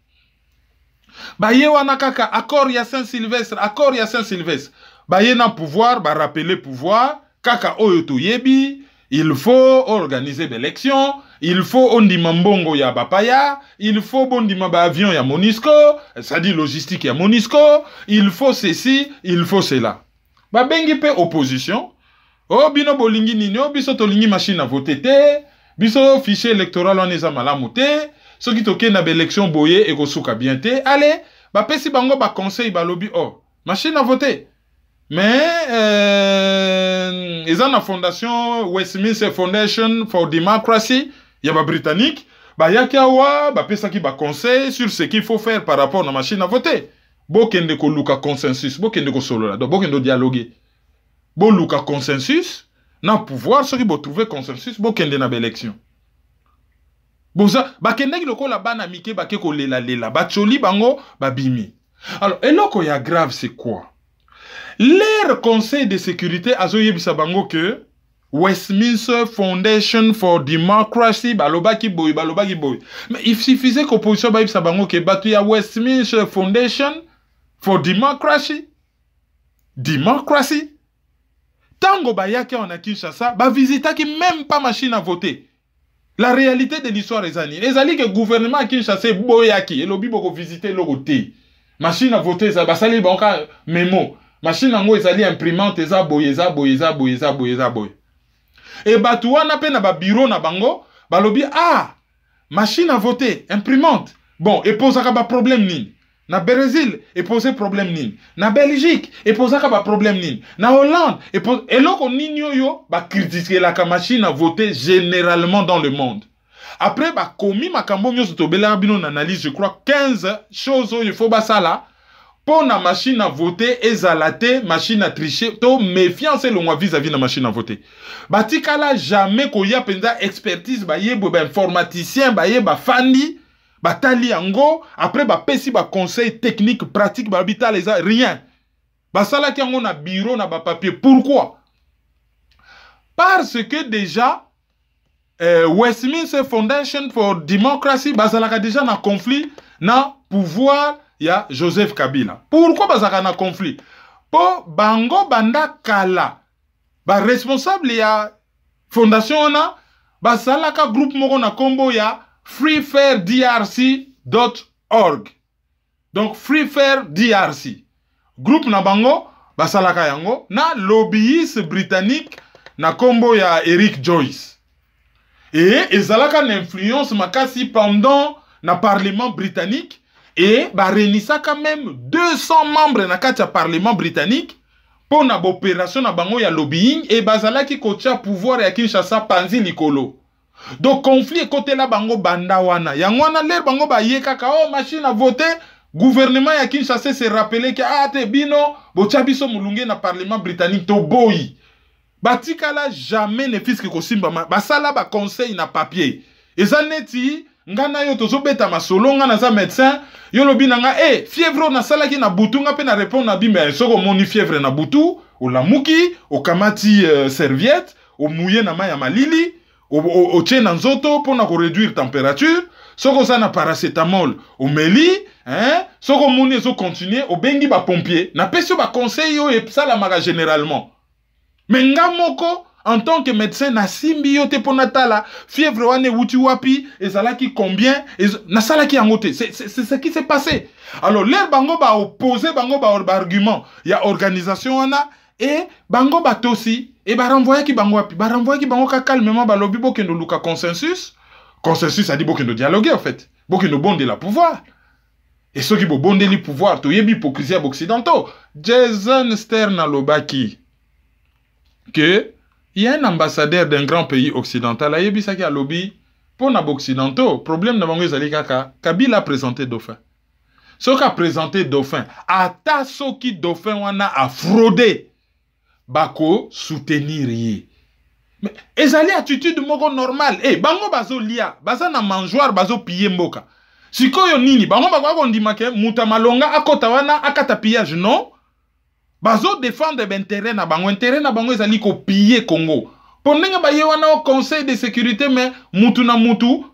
Baye wana kaka accord ya Saint-Sylvestre, accord ya Saint-Sylvestre. Baye na pouvoir, ba rappeler pouvoir, kaka oyo to yebi, il faut organiser l'élection, il faut ondima mbongo ya bapaya, il faut bondima ba avion ya MONUSCO, c'est-à-dire logistique ya MONUSCO, il faut ceci, il faut cela. Ba bengi pe opposition, oh bino bolingi nino, biso tolingi machine à voter te, biso fichier électoral on eza malamu te, so ki toke na élection boye e ko suka bien te, allez, ba pesi bango ba conseil ba lobby oh, machine à voter. Mais ils ont la fondation Westminster Foundation for Democracy, il y a des Britanniques, il y a des conseils sur ce qu'il faut faire par rapport à la machine à voter. Bokende ko luka consensus, bokende ko solo là, donc bokende dialoguer. Bo luka consensus, na pouvoir, ceux qui vont trouver consensus, bokende na élection. Boza, bakende ki loko la bana mike bake ko lela, bacholi bango, babimi. Alors, et là, il y a grave, c'est quoi? Leur conseil de sécurité a bango que Westminster Foundation for Democracy balobaki boy. Mais il suffisait qu'opposition ba bango que batu ya Westminster Foundation for Democracy. Tango bayaki on a Kinshasa, ba visita qui même pas machine à voter. La réalité de l'histoire est ani. Les alliés que le gouvernement à Kinshasa boyaki et lobi boko visiter le côté. Machine à voter ça ba sali banka mémo. Machine en gros, ils imprimante, eza boy. Et batouana pe na ba bureau na bango, balobi ah, machine à voter, imprimante. Bon, et posaka ba problème nini. Na Brésil, et poser problème nini. Na Belgique, et posaka ba problème nini. Na Hollande, et loko nini yo, ba critiquer la machine à voter généralement dans le monde. Après, ba komi makambo nyo sotobela bino analyse, je crois 15 choses il faut ba ça là. Pour la machine à voter, ezalate, machine à tricher, to méfiance et l'on vis-à-vis de la machine à voter. Batika là, jamais qu'on y a penda expertise, ba yé, ba informaticien, ba yé, ba fandi, ba tali ango, après ba pesi, ba conseil technique, pratique, ba habitat les rien. Ba sala ki ango na bureau, na ba papier. Pourquoi? parce que déjà Westminster Foundation for Democracy bazalaka déjà na conflit na pouvoir ya Joseph Kabila. Pourquoi bazalaka na conflit? Po bango banda kala ba responsable ya fondation na bazalaka groupe moko na kombo ya freefairdrc.org. Donc Freefair DRC. Groupe na bango basalaka yango na lobbyiste britannique na kombo ya Eric Joyce. Et ezalaka na influence makasi pendant na parlement britannique et ba renisa quand même 200 membres na kati ya parlement britannique pour na opération na bango ya lobbying et bazalaki kotia pouvoir ya Kinshasa panzi likolo. Donc conflit côté la bango banda wana. Yango wana l'air bango ba yekaka oh machine à voter. Gouvernement ya Kinshasa s'est rappelé que ah te bino botia biso mulunge na parlement britannique to boyi. Batika la jamais ne fiske kosimba basala ba conseil na papier. Ezaneti ngana yo tozobeta masolo nga na za médecin yo lobi nga fièvre na sala ki na butu nga pe na répondre na bimba soko moni fièvre na butu o lamuki o kamati serviette o mouiller na maya malili o tche na nzoto pour na ko réduire température soko za na paracétamol o meli soko moni ezo continuer o bengi ba pompier na peso ba conseil yo e sala maka généralement. Mais nga moko en tant que médecin na simbi yo te ponatala fièvre wane wuti wapi ezalaki combien na salaki yangote c'est ce qui s'est passé. Alors l'air bango ba opposer bango ba argument ya organisation wana et bango ba tosi et ba renvoyer ki bango wapi ba renvoyer ki bango ka calmement ba lobi bokendo luka consensus a dit bokendo dialoguer en fait bokendo bonde la pouvoir et ceux qui bo bonde li pouvoir to yebi hypocrisie occidentaux. Jason Stern alobaki que il y a un ambassadeur d'un grand pays occidental, il y a un lobby pour les occidentaux. Problème de Kabila a présenté Dauphin. Ce qu'a présenté Dauphin, ata soki Dauphin wana a fraudé, bako soutenir yé. Mais ezali attitude moko normal. Bango bazo lia, baza na mangeoire bazo piller mboka. Sikoyo nini, bango bako ndimake muta malonga akota wana akata pillage non? Bazo défendre l'intérêt na bango ezali ko piller Congo. Pendant ba yewana au conseil de sécurité mais mutu na mutu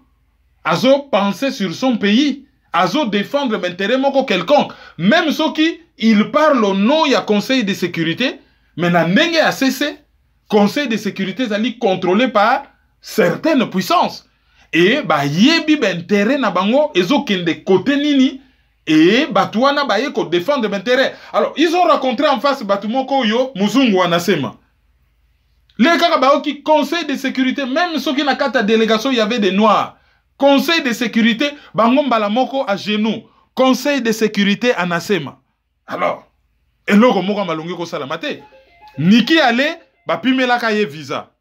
azo penser sur son pays, azo défendre l'intérêt moko quelconque. Même ceux qui il parle au nom ya conseil de sécurité, mais na ndenge a cessé conseil de sécurité ezali contrôlé par certaines puissances. Et ba yebi intérêt na bango ezo kende côté nini. Et Batouana baye ko défendre l'intérêt. Alors, ils ont rencontré en face Batumoko yo, Muzungu Anasema. Les Karabao qui conseil de sécurité, même ceux qui n'a qu'à ta délégation, il y avait des noirs. Conseil de sécurité, Bangom Balamoko à genoux. Conseil de sécurité Anasema. Alors, et l'autre moko malungi ko salamate. Niki allait, bapimela kaye visa.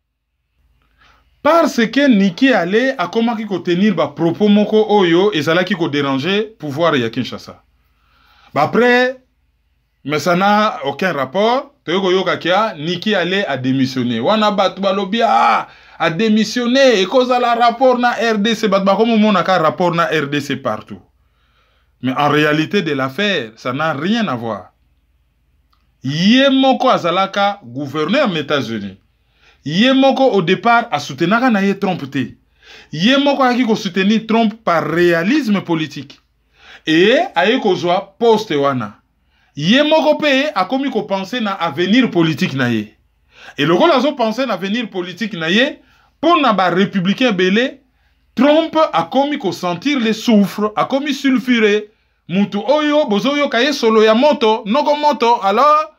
Parce que Niki allait à comment qui tenir ba propos moko oyo et ça là qui ko déranger pouvoir ya Kinshasa. Après mais ça n'a aucun rapport. Toyoko yoka kia Niki allait à démissionner. Wana batu balobi a démissionner et cause à la rapport na RDC bat ba comme mon aka rapport na RDC partout. Mais en réalité de l'affaire, ça n'a rien à voir. Yemoko azalaka gouverneur des États-Unis. Yemoko au départ a soutenu Trump. Yemoko a qui soutenir Trump par réalisme politique. Et a eu kozwa poste wana. Yemoko pe a commis ko penser na avenir politique na ye. Et le rôle a pensé na avenir politique na ye pour na ba républicain belé. Trump a commis ko sentir les soufre, a commis sulfuré. Mutu oyo bozoyo kaye solo ya moto, noko moto alors.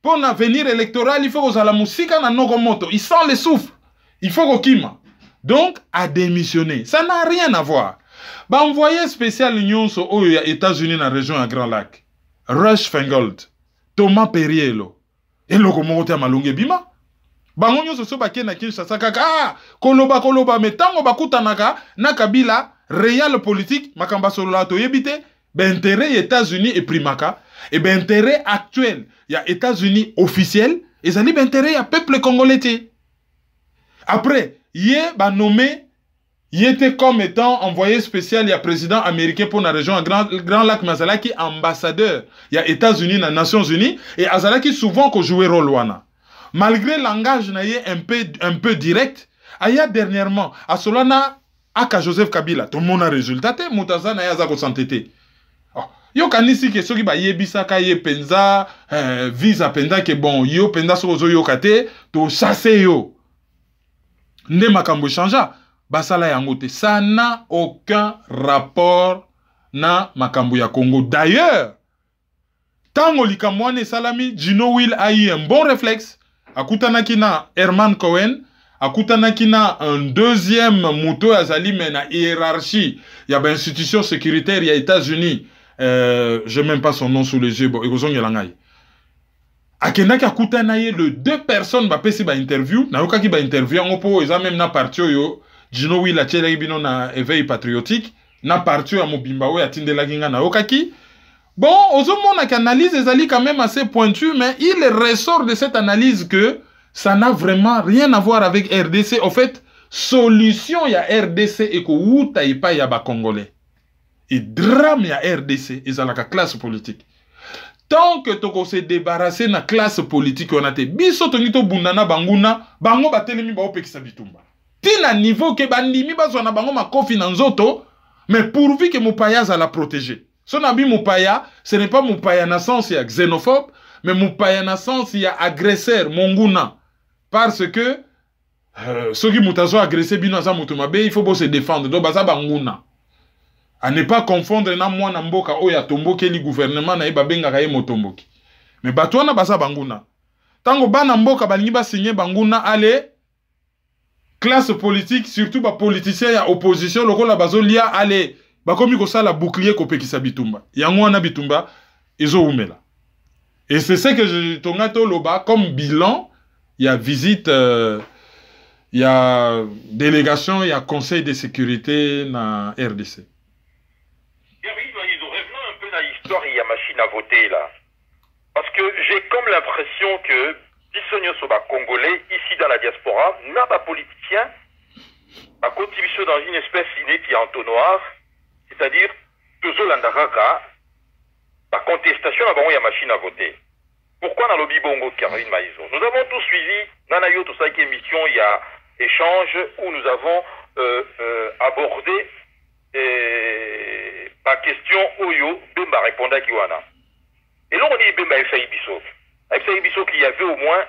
Pour l'avenir électoral, il faut que la musique na nogomoto. Il sent les souffles. Il faut qu'on kima. Donc, à démissionner. Ça n'a rien à voir. Bah, envoyé spécial union sur aux États-Unis dans la région à Grand Lac. Rush Feingold. Thomas Perriello. Et le gomote à Malunge Bima. Bah, on y se bake na Kinshasa kaka. Ah, koloba, mais tango bakuta naka, na Kabila, réel politique, makamba solo la to yebite, ben intérêt États-Unis et primaka. Et ben intérêt actuel, il y a États-Unis officiel, et ça dit ben intérêt il y a peuple congolais. Après, il est nommé, il était comme étant envoyé spécial, il y a président américain pour la région Grand Lac Mazala qui est ambassadeur. Il y a États-Unis, les Nations Unies, et Azala qui souvent qu'on jouait rôle wana. malgré langage un peu direct, aya dernièrement, à Solana, aka Joseph Kabila, tout le monde a résultat, Moutaza na yaza ko santete. Yo kanisi ke soki ba yebisa ka ye penza, visa penza ke bon, yo penza sozo yo kate, to chasse yo. Nde makambo changea, basala yangote. Ça n'a aucun rapport na makambo ya Congo. D'ailleurs, tango likamwane salami, Gino Will a eu un bon réflexe. Akutanaki na Herman Cohen, akutanaki na un deuxième mouto azali mais na hiérarchie. Il y a une institution sécuritaire, il y a États-Unis. Je n'ai même pas son nom sous les yeux. Bon, akendaki akutana ye le deux personnes ba pesi ba interview na yoka ki ba interview ngopo eza même na parti yo Gino Will a tshela bino na éveil patriotique na parti ya mobimba o ya tindela kinga na yoka ki bon ozomona qu'analyse ezali quand même assez pointu mais il ressort de cette analyse que ça n'a vraiment rien à voir avec RDC. En fait, solution ya RDC et ko wuta ipa ya ba congolais et drame ya RDC ezalaka classe politique. Tant que tu se débarrasser de la classe politique, on a été biso tonito bundana banguna, bango batelemi ba opekisa bitumba. Tina niveau que bandimi bazwana bango makofi na nzoto, mais pourvu que Moupaya za la protéger. Son abi Moupaya, ce n'est pas Moupaya na sens ya xénophobe, mais Moupaya na sens ya agresseur monguna. Parce que ceux qui mutazo agressé bino za mutumabe, il faut se défendre. Donc baza banguna. À ne pas confondre na mwana mboka oya tomboki li gouvernement na babenga kaye motomboki. Mais batwana basa banguna. Tango bana mboka balingi ba signer banguna ale classe politique surtout ba politicien ya opposition lokola bazolia ale bakomi ko sala bouclier ko pekisa bitumba. Yango wana bitumba ezo umela. Et c'est ce que je tongato loba comme bilan, il y a visite il y a délégation, il y a conseil de sécurité na RDC. Il y a machine à voter là. Parce que j'ai comme l'impression que Bissonio Soba Congolais, ici dans la diaspora, n'a pas politicien, a contribué dans une espèce inédite entonnoir, c'est-à-dire toujours l'andaraka, la contestation il y a machine à voter. Pourquoi dans le Bibongo Caroline Maïzo? Nous avons tous suivi, dans la tout ça qui émission, il y a échange où nous avons abordé la question Oyo, Bemba répondait à Kiwana. Et là, on dit Bemba FAI Bissot. FAI Bissot, qu'il y avait au moins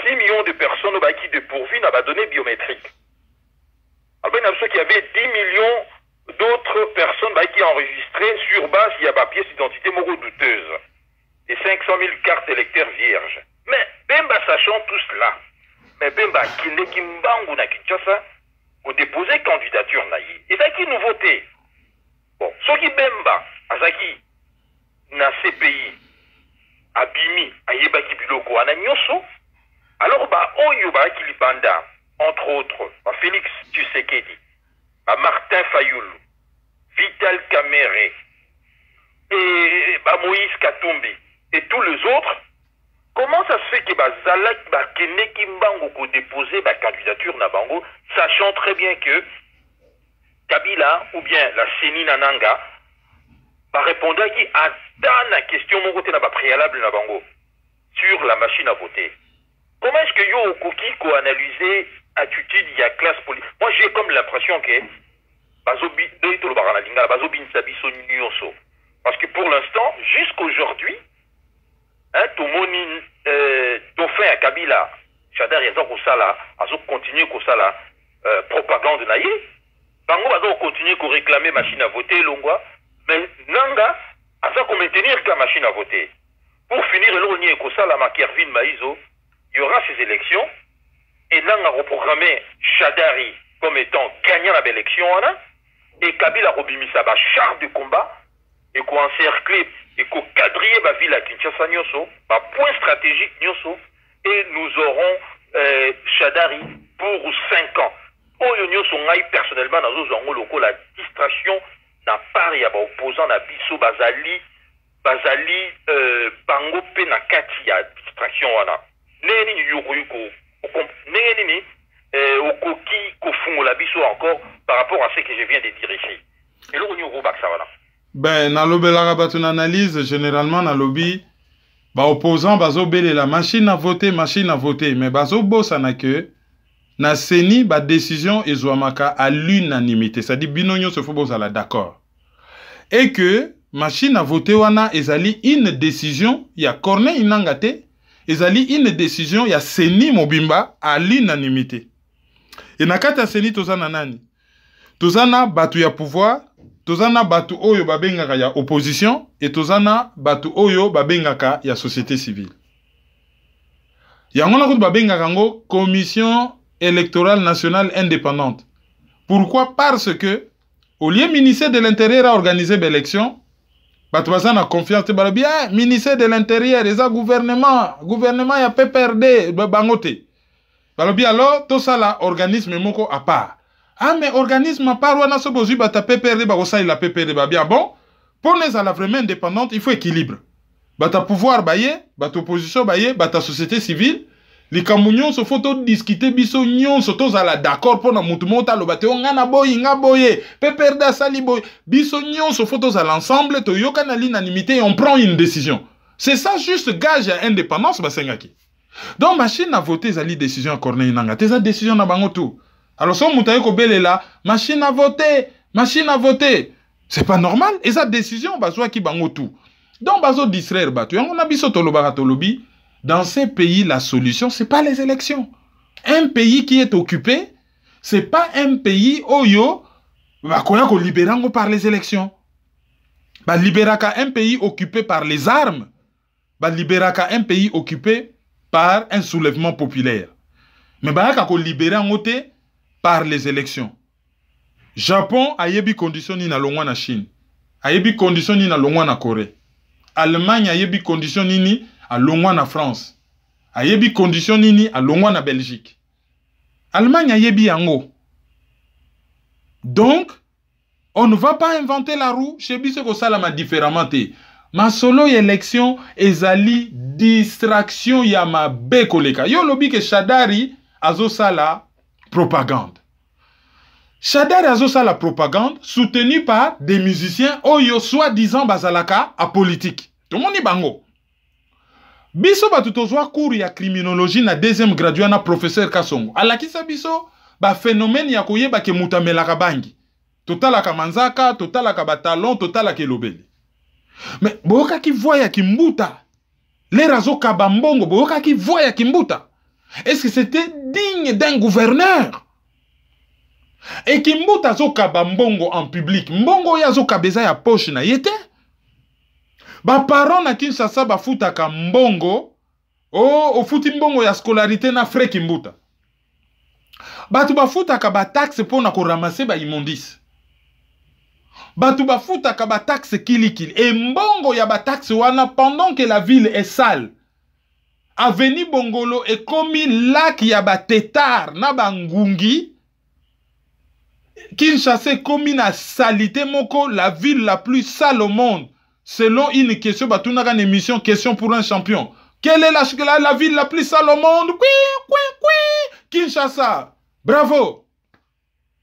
6 millions de personnes qui dépourvues n'a pas donné biométrique. Alors, il y avait 10 millions d'autres personnes qui enregistrées sur base, il y a des pièces d'identité moro douteuses. Et 500 000 cartes électeurs vierges. Mais Bemba, sachant tout cela, mais Bemba, qui n'est qu'Imbangu na Kinshasa, au déposé candidature naïe. Et ça qui nous votait. Bon, ce qui Bemba, Azaki, na CPI, Abimi, Ayebaki Biloko, Anagnoso, alors, Oyo, Kilibanda, entre autres, Félix Tshisekedi, Martin Fayoulou, Vital Kamere, et Moïse Katumbi, et tous les autres, comment ça se fait que Zalak Bakene Kimbango ko déposé la candidature na Bango, sachant très bien que Kabila ou bien la Seni Nananga répondre à qui attend la question mon côté n'a pas préalable na Bango sur la machine à voter. Comment est-ce que yo Koki ko analyser attitude il y a classe politique? Moi j'ai comme l'impression que bazobi de to lo barana linga bazobi nsabiso nyonso. Parce que pour l'instant jusqu'aujourd'hui tout le monde dauphin à Kabila, Chadar Yazan Kosala, Azo continue Kosala propagande naïe, Bango Azo continue à réclamer machine à voter, Longwa, mais Nanga Azo maintenir la machine à voter. Pour finir, l'Oni Kosala, Makervin Maïzo, il y aura ces élections, et Nanga reprogrammé Chadari comme étant gagnant la belle élection, et Kabila Robimisa, char de combat, et qu'on encercler et qu'on quadriller la ville à Kinshasa Nyoso, un point stratégique Nyoso, et nous aurons Chadari pour 5 ans. Oyo Nyoso ngai personnellement dans nos locaux la distraction n'a pas ya ba opposant na biso bazali bango pe na kati ya distraction wana. Neni yokoyuko neni okoki kofungola biso encore par rapport à ce que je viens de dire ici. Et là on y wana. Ben, na lobby la rabat une analyse, généralement, na lobby, ba opposant bazo bele la machine à voter, mais bazo bossa na que na seni ba décision ezwamaka à l'unanimité, c'est-à-dire binonyo se faut bozala d'accord. Et que machine à voter wana ezali une décision ya Corneille Nangaa te, ezali une décision ya seni mobimba à l'unanimité. Et na kati ya seni tozana nani? Tozana batu ya pouvoir, tozana batu oyo babengaka ya opposition, et tozana batu oyo babengaka ya société civile. Yango na kutu babengaka ngo commission électorale nationale indépendante. Pourquoi? Parce que au lieu ministère de l'Intérieur a organisé l'élection, batu bazana confiance bala bien ministère de l'Intérieur eza gouvernement ya PPRD bangote. Bala bien alors tout ça là organisme moko à part. Ah mais organisme à part wana so bozui bata PPRD ba osai la PPRD ba bien bon. Pour les à la vraiment indépendante, il faut équilibre. Bata pouvoir baye, bata opposition baye, bata société civile. Les camounions se faut discuter biso nyon soto zala d'accord pour na mutu mota lo bate ngana boy nga boye PPRD sali boy biso nyon se faut à l'ensemble to yoka na l'unanimité et on prend une décision. C'est ça juste gage à indépendance basengaki. Donc machine à voter zali décision à Corneille Nangaa, tes décision na bango tout. Alors son mutaye ko belela machine à voter. C'est pas normal et sa décision bazwa ki bango tout. Donc bazo distraire batu yango na biso tolobaka tolobi. Dans ces pays, la solution, c'est pas les élections. Un pays qui est occupé, c'est pas un pays oyo bakoya ko libérango par les élections. Ba libéraka un pays occupé par les armes, ba libéraka un pays occupé par un soulèvement populaire. Mais ba ko libérango te par les élections. Japon a yebi condition ni na longwa na Chine. A yebi condition ni na longwa na Corée. Allemagne a yebi condition ni à longwa na France. A yebi condition nini à longwa na Belgique. Allemagne a yebi yango. Donc, on ne va pas inventer la roue chez biso ko salama différemment te. Ma solo élection ezali distraction ya ma bekoleka. Yo lobi ke Shadari azo sala propagande. Shadari azo sala propagande soutenu par des musiciens oyo soi-disant bazalaka a politique. Tout le monde y bango. Biso batu tozwa cours ya criminologie na deuxième graduat na professeur Kasongo. Alakisa biso ba phénomène ya koyeba ke mutamelaka bangi. Totalaka manzaka, totalaka batalon, totalaka elobeli. Mais boyoka ki voya kimbuta. Les razo kabambongo boyoka ki voya kimbuta. Est-ce que c'était digne d'un gouverneur? Et kimbuta zo kabambongo en public. Mbongo ya zo kabeza ya poche na yete. Ba parents na Kinshasa ba futaka mbongo o futi mbongo ya scolarité na frais kimbuta. Batu ba futaka ba taxe pour na ko ramasser ba immondice. Batu ba futaka ba taxe kilikili et mbongo ya ba taxe wana pendant que la ville est sale. Avenue Bongolo est commis lac ya ba tétard na ba ngungi. Kinshasa commis na salité moko la ville la plus sale au monde. Selon une question, une émission, question pour un champion. Quelle est la ville la plus sale au monde? Kinshasa. Bravo.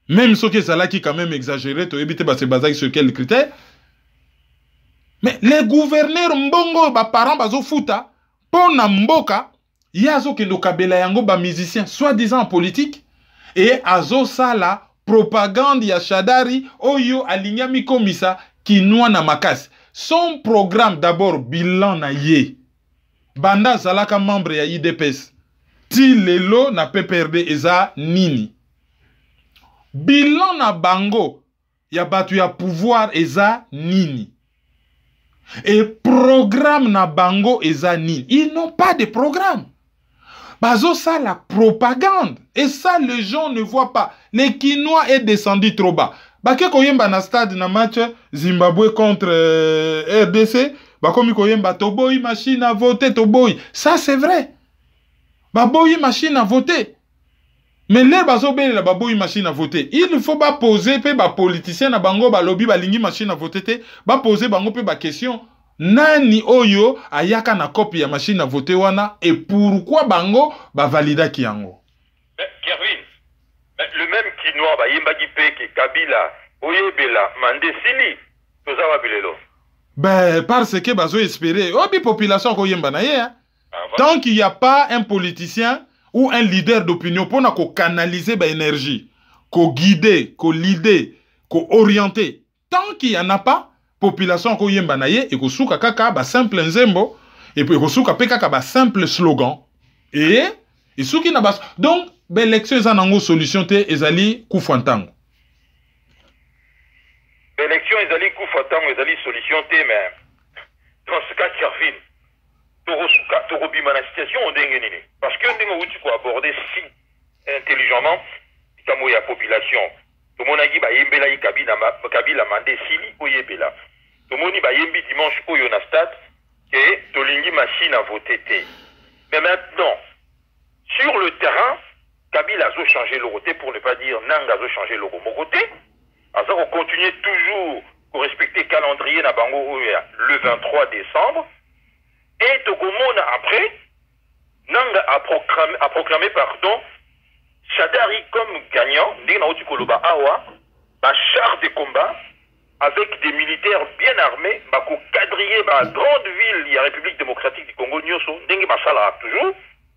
Même ce que c'est là qui est quand même exagéré, tu éviter de se baser sur quel critère. Mais les gouverneurs mbongo, parents, bazo futa, pour namboka, yazo kendo kabela yango ba musicien, soi-disant politique, et azo sala propagande ya Shadari, oyo alinyami komisa, kinwa na makasi. Son programme d'abord bilan na ye. Banda zalaka membre ya IDPS. Ti lelo na PPRD eza nini. Bilan na bango ya batu ya pouvoir eza nini. Et programme na bango eza nini. Ils n'ont pas de programme. Bazo ça la propagande. Et ça les gens ne voient pas. Les Quinois est descendu trop bas. Bake koyemba na stade na match Zimbabwe contre RDC, bakomi koyemba toboy machine à voter toboy. Ça c'est vrai. Baboy machine à voter. Mais les bazobé la baboy machine à voter. Il faut pas poser pe ba politicien na bango ba lobby ba lingi machine à voter te, ba poser bango pe ba question nani oyo ayaka na copie ya machine à voter wana et pourquoi bango ba valida ki yango. Kervin, le même Kinois, Yembagi Peke, Kabila, Oyebela, Mandesili, Tozawa Bilelo. Ben, parce que bazo espérer. Oh, bi population ko yemba na ye. Tant qu'il n'y a pas un politicien ou un leader d'opinion pour canaliser ba énergie, ko guider, ko leader, ko orienter. Tant qu'il n'y en a pas, population ko yemba na ye et ko souka kaka ba simple nzembo et puis ko souka pe kaka ba simple slogan. Et souki na bas. Donc, ben l'élection est en solution te ezali kufantango. L'élection ezali kufantango ezali solution te mais dans ce cas Kervin Torobima la situation on dengue parce que ndenge tu peux aborder si intelligemment tamo ya population to monagi ba yembela yi kabila mandé sili oyebela to moni ba yembi dimanche oyo na stade que tolingi machine à voter te mais maintenant sur le terrain Kabila a changé le côté pour ne pas dire Nanga a changé le côté alors on continue toujours pour respecter le calendrier na bango le 23 décembre et Tokomona après Nanga a proclamé pardon Chadari comme gagnant char de combat avec des militaires bien armés bako quadriller ma grande ville la République démocratique du Congo nyoso ndenge basala toujours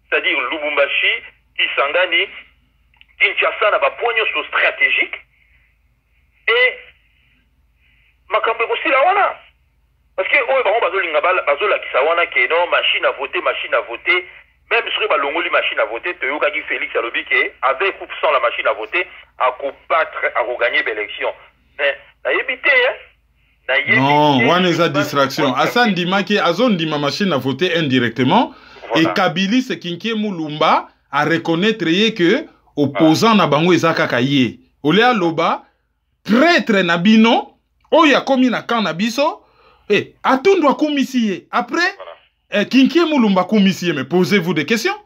c'est-à-dire Lubumbashi Kisangani Kinshasa na ba point nyoso stratégique et makambo aussi la wana parce que oyo bango bazolinga bazola kisawana ke non machine à voter même sur ba longoli machine à voter toyoka ki Félix alobi ke avec ou sans la machine à voter à combattre à regagner l'élection mais na yebité non wana eza distraction Hassan Dimaki azon dima machine à voter indirectement voilà. Et Kabili se kinkie Mulumba à reconnaître que opposant na bango eza kaka ye olea loba traître na bino oya komi na kan na biso atundwa komisiye après kinkie Mulumba komisiye mais posez-vous des questions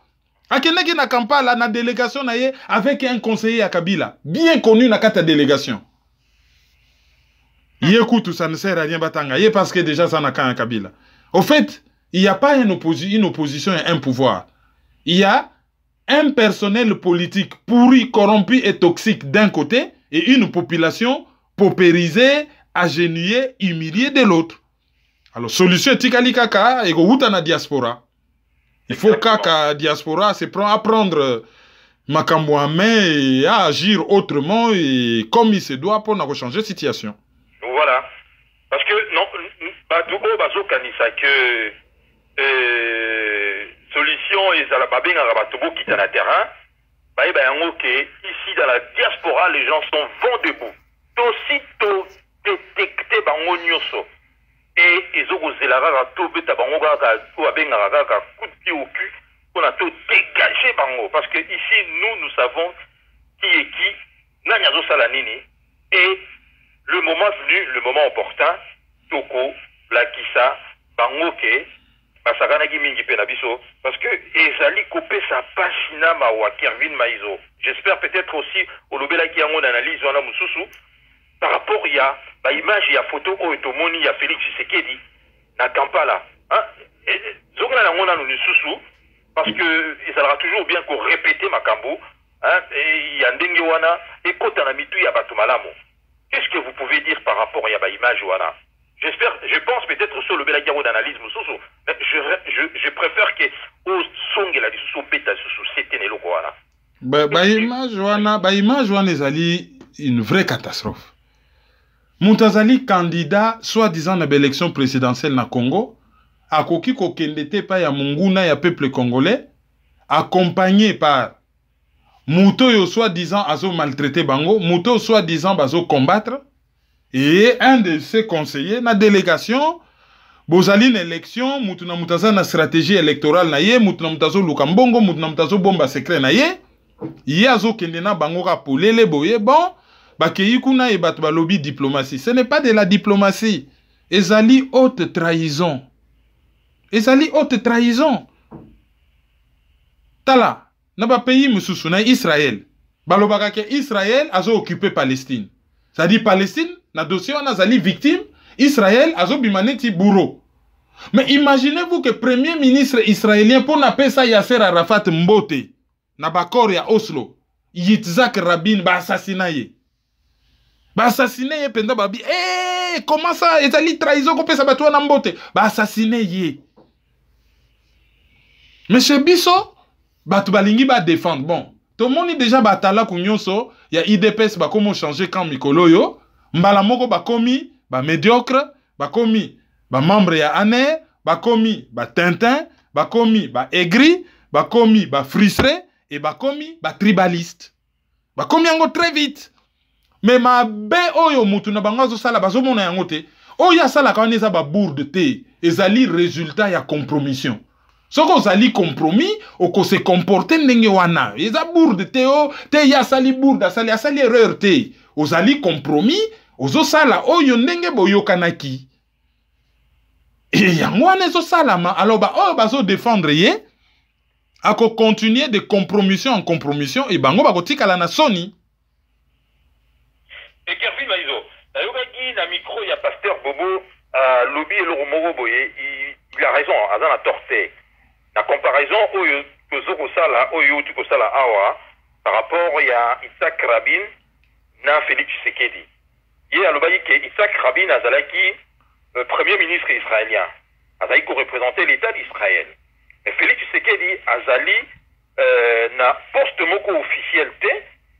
akeneki na Kampala na délégation na ye avec un conseiller à Kabila bien connu na kata délégation écoute ça ne sert à rien batanga parce que déjà ça na kan Kabila au fait il n'y a pas une opposition et un pouvoir il y a un personnel politique pourri, corrompu et toxique d'un côté et une population paupérisée, agenouillée, humiliée de l'autre. Alors, solution tikali kaka et go na diaspora. Il faut kaka diaspora se prend à prendre makambo en main et à agir autrement et comme il se doit pour changer la situation. Voilà. Parce que non, Badoubo bazo kanisa que solution et à la babine à Rabatobo qui est dans le terrain, ici dans la diaspora, les gens sont vent debout. Aussitôt détecté bango nyoso. Et ils ont osé la tobe tabango ou à benga coup de pied au cul pour a tout dégagé bango. Parce que ici, nous savons qui est qui, nanyazo salanini. Et le moment venu, le moment opportun, Toko, Blakissa, Bangoke, parce que ezali coupé sa pachina mawa Kervin Maizo. J'espère peut-être aussi au lobela qui a mon analyse on a mususu par rapport il y a ba image il y a photo o etomoni il y a Félix Tshisekedi na Kampala hein zongana na ngona nususu parce que il sera toujours bien qu'on répéter makambo hein et il y a ndenge wana et kota na mitu ya bato malamu. Qu'est-ce que vous pouvez dire par rapport il y a ba image wana? J'espère, je pense peut-être sur le Belagaro d'analyse, mais je préfère que au son de la discussion bêta sous c'était le quoi image wana ezali une vraie catastrophe. Moutazali candidat soi-disant na élection présidentielle na Congo, akoki ko kendete pa ya munguna ya peuple congolais, accompagné par Mouto yo soi-disant azo maltraité bango, Mouto soi-disant bazo combattre. Et un de ses conseillers, na délégation, bozali na élection, mutuna mutaza na stratégie électorale na ye, mutuna mutazo lukambongo, mutuna mutazo bomba secret na ye, azo kende na bango ka polele boye, bon, bakei kuna e batu balobi diplomatie. Ce n'est pas de la diplomatie. Ezali haute trahison. Ezali haute trahison. Tala, na ba pays mususu na Israël. Balobaka ke Israël azo occupé Palestine. C'est-à-dire Palestine, na dossier on a zali victime, Israël azo bimaneti bourreau. Mais imaginez-vous que premier ministre israélien pour n'appeler ça Yasser Arafat Mbote, na bakor ya Oslo, Yitzhak Rabin ba assassinaye. Ba assassiner ye penda babi comment ça ezali trahison ko pesa bato na mbote ba assassiner ye. Mais chez biso bato balingi ba défendre bon. Tout le monde déjà batala kunyonso ya IDPS ba comment changer quand mikolo yo mbala moko ba komi ba médiocre ba komi ba membre ya ANER ba komi ba Tintin ba komi ba aigri ba komi ba frustré et ba komi ba tribaliste ba komi yango très vite. Mais ma be oyo mutu na bango zo sala bazo mona yango te oyo sala ka neza ba bourde te ezali résultat ya compromission. Soko ozali compromis oko se comporter ndenge wana eza bourde te o te ya sali bourde asali erreur te ozali compromis ozo sala oyo ndenge boyokanaki et yango wana ezo salama alors ba oyo bazo défendre ye ako continuer de compromission en compromission et bango bakotikala na soni. Et Kervin Maïzo, il a micro, il y a Pasteur Bobo, lobby et le Boye, il a raison, à la tortée. La comparaison, par rapport à Isaac Rabin, na Félix Tshisekedi. Il y a le Isaac Rabin, Azalaki, premier ministre israélien, Azalaki représentait l'État d'Israël. Et Félix Tshisekedi, Azali, na poste moko officiel,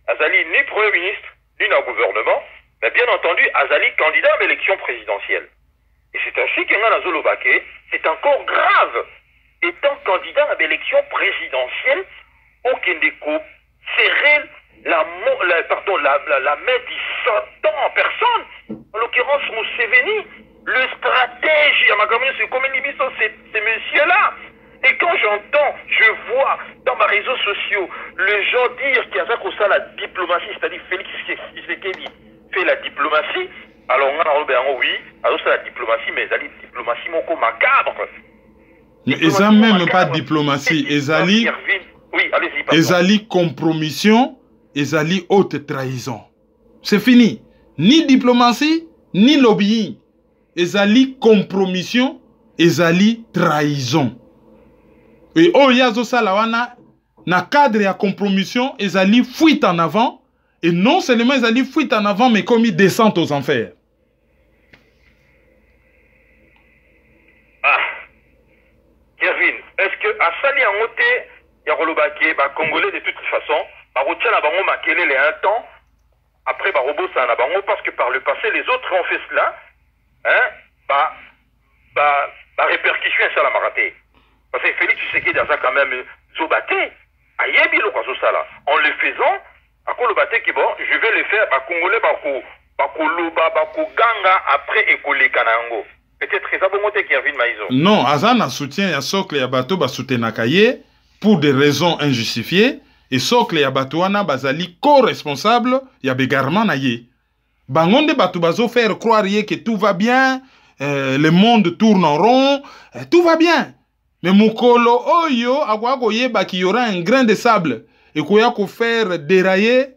Azali ni premier ministre, ni dans le gouvernement, mais bien entendu, Azali candidat à l'élection présidentielle. Et c'est ainsi qu'Enga Zolobake, c'est encore grave. Étant candidat à l'élection présidentielle, au Kendeko, serrer la main du Satan en personne, en l'occurrence Mousseveni, le stratège, c'est comme ces messieurs-là. Et quand j'entends, je vois dans mes réseaux sociaux, les gens dire qu'il y a ça la diplomatie, c'est-à-dire Félix Tshisekedi fait la diplomatie, alors on a oui, alors c'est la diplomatie, mais c'est la diplomatie moko macabre. Mais ils n'ont même pas de diplomatie, ezali compromission, ezali haute trahison. C'est fini. Ni diplomatie, ni lobbying. Ezali compromission, ezali trahison. Et oh yazo salawana na cadre ya compromission ezali fuite en avant et non seulement ezali fuite en avant mais comme descente aux enfers. Ah Kevin, est-ce que à sali en ote ya rolobake ba congolais de toute façon ba rotia na bango makelele un temps après ba robosa na bango parce que par le passé les autres ont fait cela hein ba répercussion ça la maraté. Parce que Félix Tshisekedi a quand même zobaté, ayebi lo kwazo sala. En le faisant, akolo baté ki bon, je vais le faire ba congolais bako ganga après ekole kanango. Peut-être ça bon moté Kervin Maïzo. Non, azana soutien ya socle ya bato ba soutenaka ye pour des raisons injustifiées et socle ya bato wana bazali co-responsable ya begarman na ye. Bangonde bato bazo faire croire ye que tout va bien, le monde tourne en rond, tout va bien. Mais mukolo oyo akwa yeba qu'il y aura un grain de sable et qu'il y a faire dérailler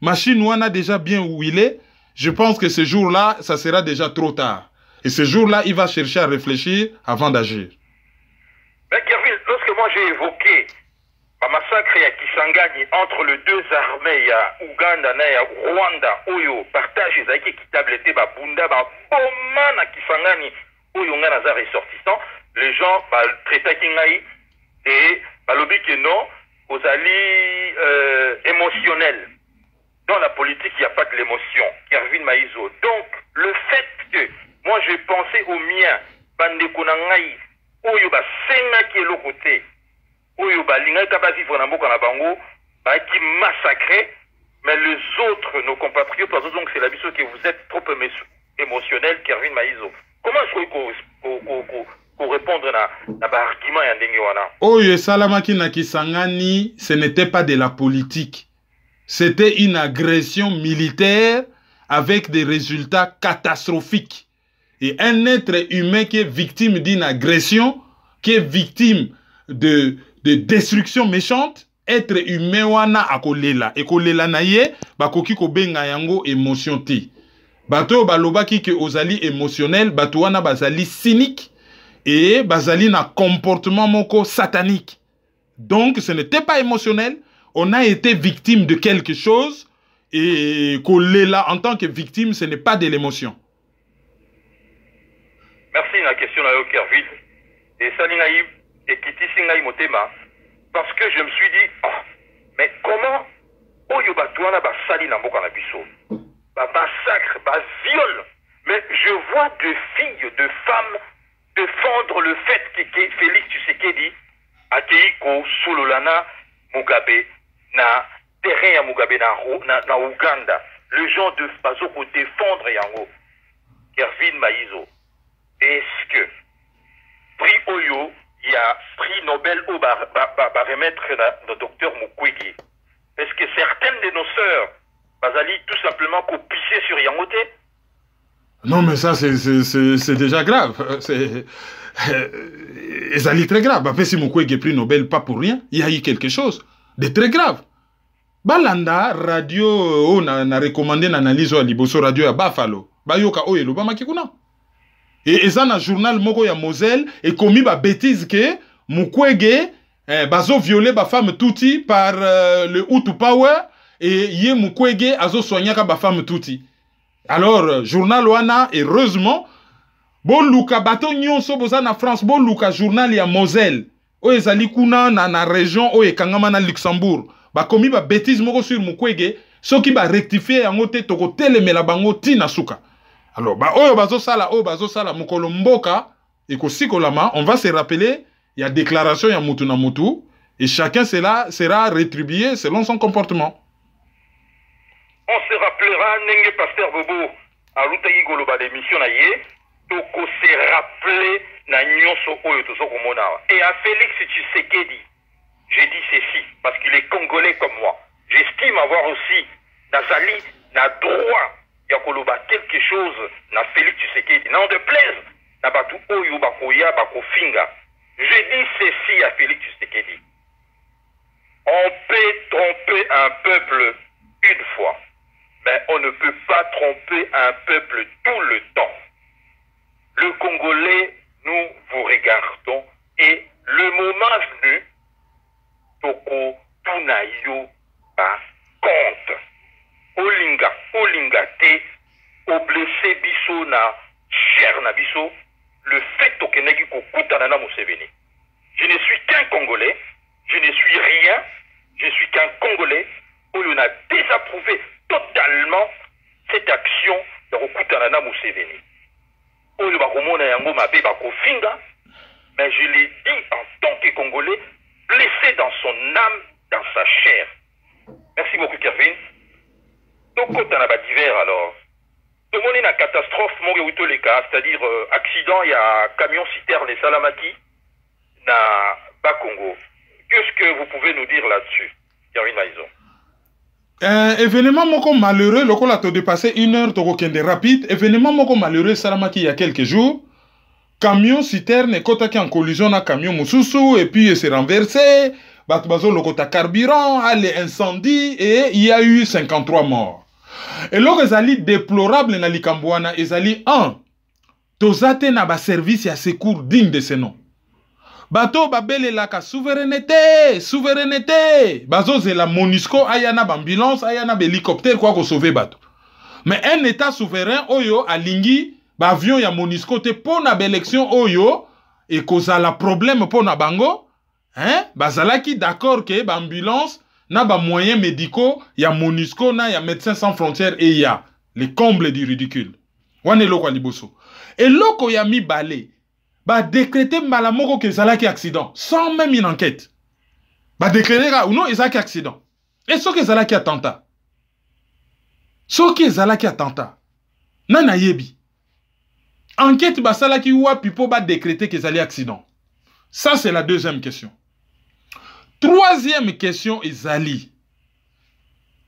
machine wana déjà bien où il est. Je pense que ce jour-là, ça sera déjà trop tard. Et ce jour-là, il va chercher à réfléchir avant d'agir. Mais Kervin, lorsque moi j'ai évoqué un massacre à Kisangani entre les deux armées, ya Ouganda na ya Rwanda, oyo partage les acquis qui tablettaient ba bunda ba boma na Kisangani, oyo nga naza ressortissant. Les gens traitent Kingaï et lobby que non, aux alliés émotionnels. Dans la politique, il n'y a pas de l'émotion. Kervin Maïzo. Donc, le fait que moi j'ai pensé au mien, Bande Konangaï, Oyo ba senga qui est l'autre côté, Oyo ba linga kabasi fonambo kanabango, ba qui massacré, mais les autres, nos compatriotes, donc c'est la vision que vous êtes trop émotionnel, Kervin Maïzo. Comment est-ce qu'on répondre à l'argument et à l'engouement? Oye Salamaki Nakisangani, ce n'était pas de la politique. C'était une agression militaire avec des résultats catastrophiques. Et un être humain qui est victime d'une agression, qui est victime de destruction méchante, être humain wana akolela. Et kolela naye, bakoki ko benga yango émotion ti. Bato balobaki ke ozali émotionnel, bato wana bazali cynique. Et bazali na comportement moko satanique. Donc ce n'était pas émotionnel. On a été victime de quelque chose et là en tant que victime, ce n'est pas de l'émotion. Merci la question à Kervin. Et Salinaï et Kiti Singaï Motema. Parce que je me suis dit, oh, mais comment Oyo Batouana ba sali na mboka na biso, ba massacre, ba viol. Mais je vois de filles, de femmes défendre le fait que Félix Tshisekedi a ko Sololana Mugabe na terrain ya Mugabe na Ouganda. Le genre de bazo pour défendre yango. Kervin Maïzo. Est-ce que prix Oyo, il y a prix Nobel au remettre le docteur Mukwege? Est-ce que certaines de nos sœurs, Bazali, tout simplement copier sur Yangote? Non, mais ça, c'est déjà grave. C'est très grave. Après, si Mukwege prix Nobel, pas pour rien, il y a eu quelque chose de très grave. Balanda, radio, on a recommandé une analyse à Liboso Radio à Buffalo. Bayoka Oyelo, Bamakikuna. Et ça, dans le journal Moko ya Moselle, et commis ba bêtise que Mukwege, bazo violé ba femme touti par le Hutu Power, et yé Mukwege azo soignaka ba femme touti. Alors, journal wana, heureusement, bon luka bato nyonso boza na France, bon luka journal ya Moselle, o ezali kuna na région o ekangama na Luxembourg, ba commis ba bêtise moko sur Mukwege, soki ba rectifier yango te toko telemela bango tina suka. Alors, oyo bazo sala mukolo mboka ekosikolama, on va se rappeler, il y a déclaration ya mutu na mutu et chacun sera rétribué selon son comportement. On se rappellera nenge pasteur Bobo a lutayi goloba d'émission na ye, toko se rappeler na nyonso oyo tozoko mona. Et à Félix Tshisekedi, j'ai dit ceci parce qu'il est congolais comme moi. J'estime avoir aussi nazali na droit ya koloba quelque chose na Félix Tshisekedi. N'en déplaise na batu oyo bakoya bakofinga. Je dis ceci à Félix Tshisekedi. On peut tromper un peuple une fois, mais on ne peut pas tromper un peuple tout le temps. Le Congolais, nous vous regardons et le moment venu, Toko Tunayo ba compte. Olinga te, au blessé biso na cher na biso, le fait que negi kokutana na Museveni. Je ne suis qu'un Congolais, je ne suis rien, je suis qu'un Congolais où on a désapprouvé totalement cette action de kokutana na Museveni. Oyo bakomona yango mabe bakofinga, mais je l'ai dit en tant que Congolais, blessé dans son âme, dans sa chair. Merci beaucoup, Kervin. Donc, quand on a divers, alors, tout le monde est une catastrophe, c'est-à-dire accident, il y a camion citerne et Salamaki, na Bas-Congo. Qu'est-ce que vous pouvez nous dire là-dessus, Kervin Maïzo? Événement moko malheureux, le a dépassé 1 heure, toko kende rapide. Événement moko malheureux, Salamaki, il y a quelques jours. Camion citerne, kotaki en collision na camion Mususu, et puis il s'est renversé. Batbazo le kota carburant, allez incendie, et il y a eu 53 morts. Et là, ezali déplorable na likambouana, ezali 1. Tozate na ba service ya secours digne de ce nom. Bato babele laka souveraineté. Bazo zela Monisco, ayana ambulance, ayana hélicoptère quoi ko sauver bato. Mais un état souverain oyo alingi ba avion ya Monisco te pona ba élection oyo et kozala problème pona bango, hein? Bazalaki d'accord que ba ambulance na ba moyens médicaux, ya Monisco na ya Médecins Sans Frontières et ya les combles du ridicule. Wane loko liboso. Et loko ya mi balé, ba décréter malamoko que zalaki accident sans même une enquête. Ba décréter ou non ezalaki accident. Et ce que zalaki attentat. Ce que zalaki attentat. Nana yebi. Enquête ba salaki wa pipo ba décréter que zalaki accident. Ça c'est la deuxième question. Troisième question ezali.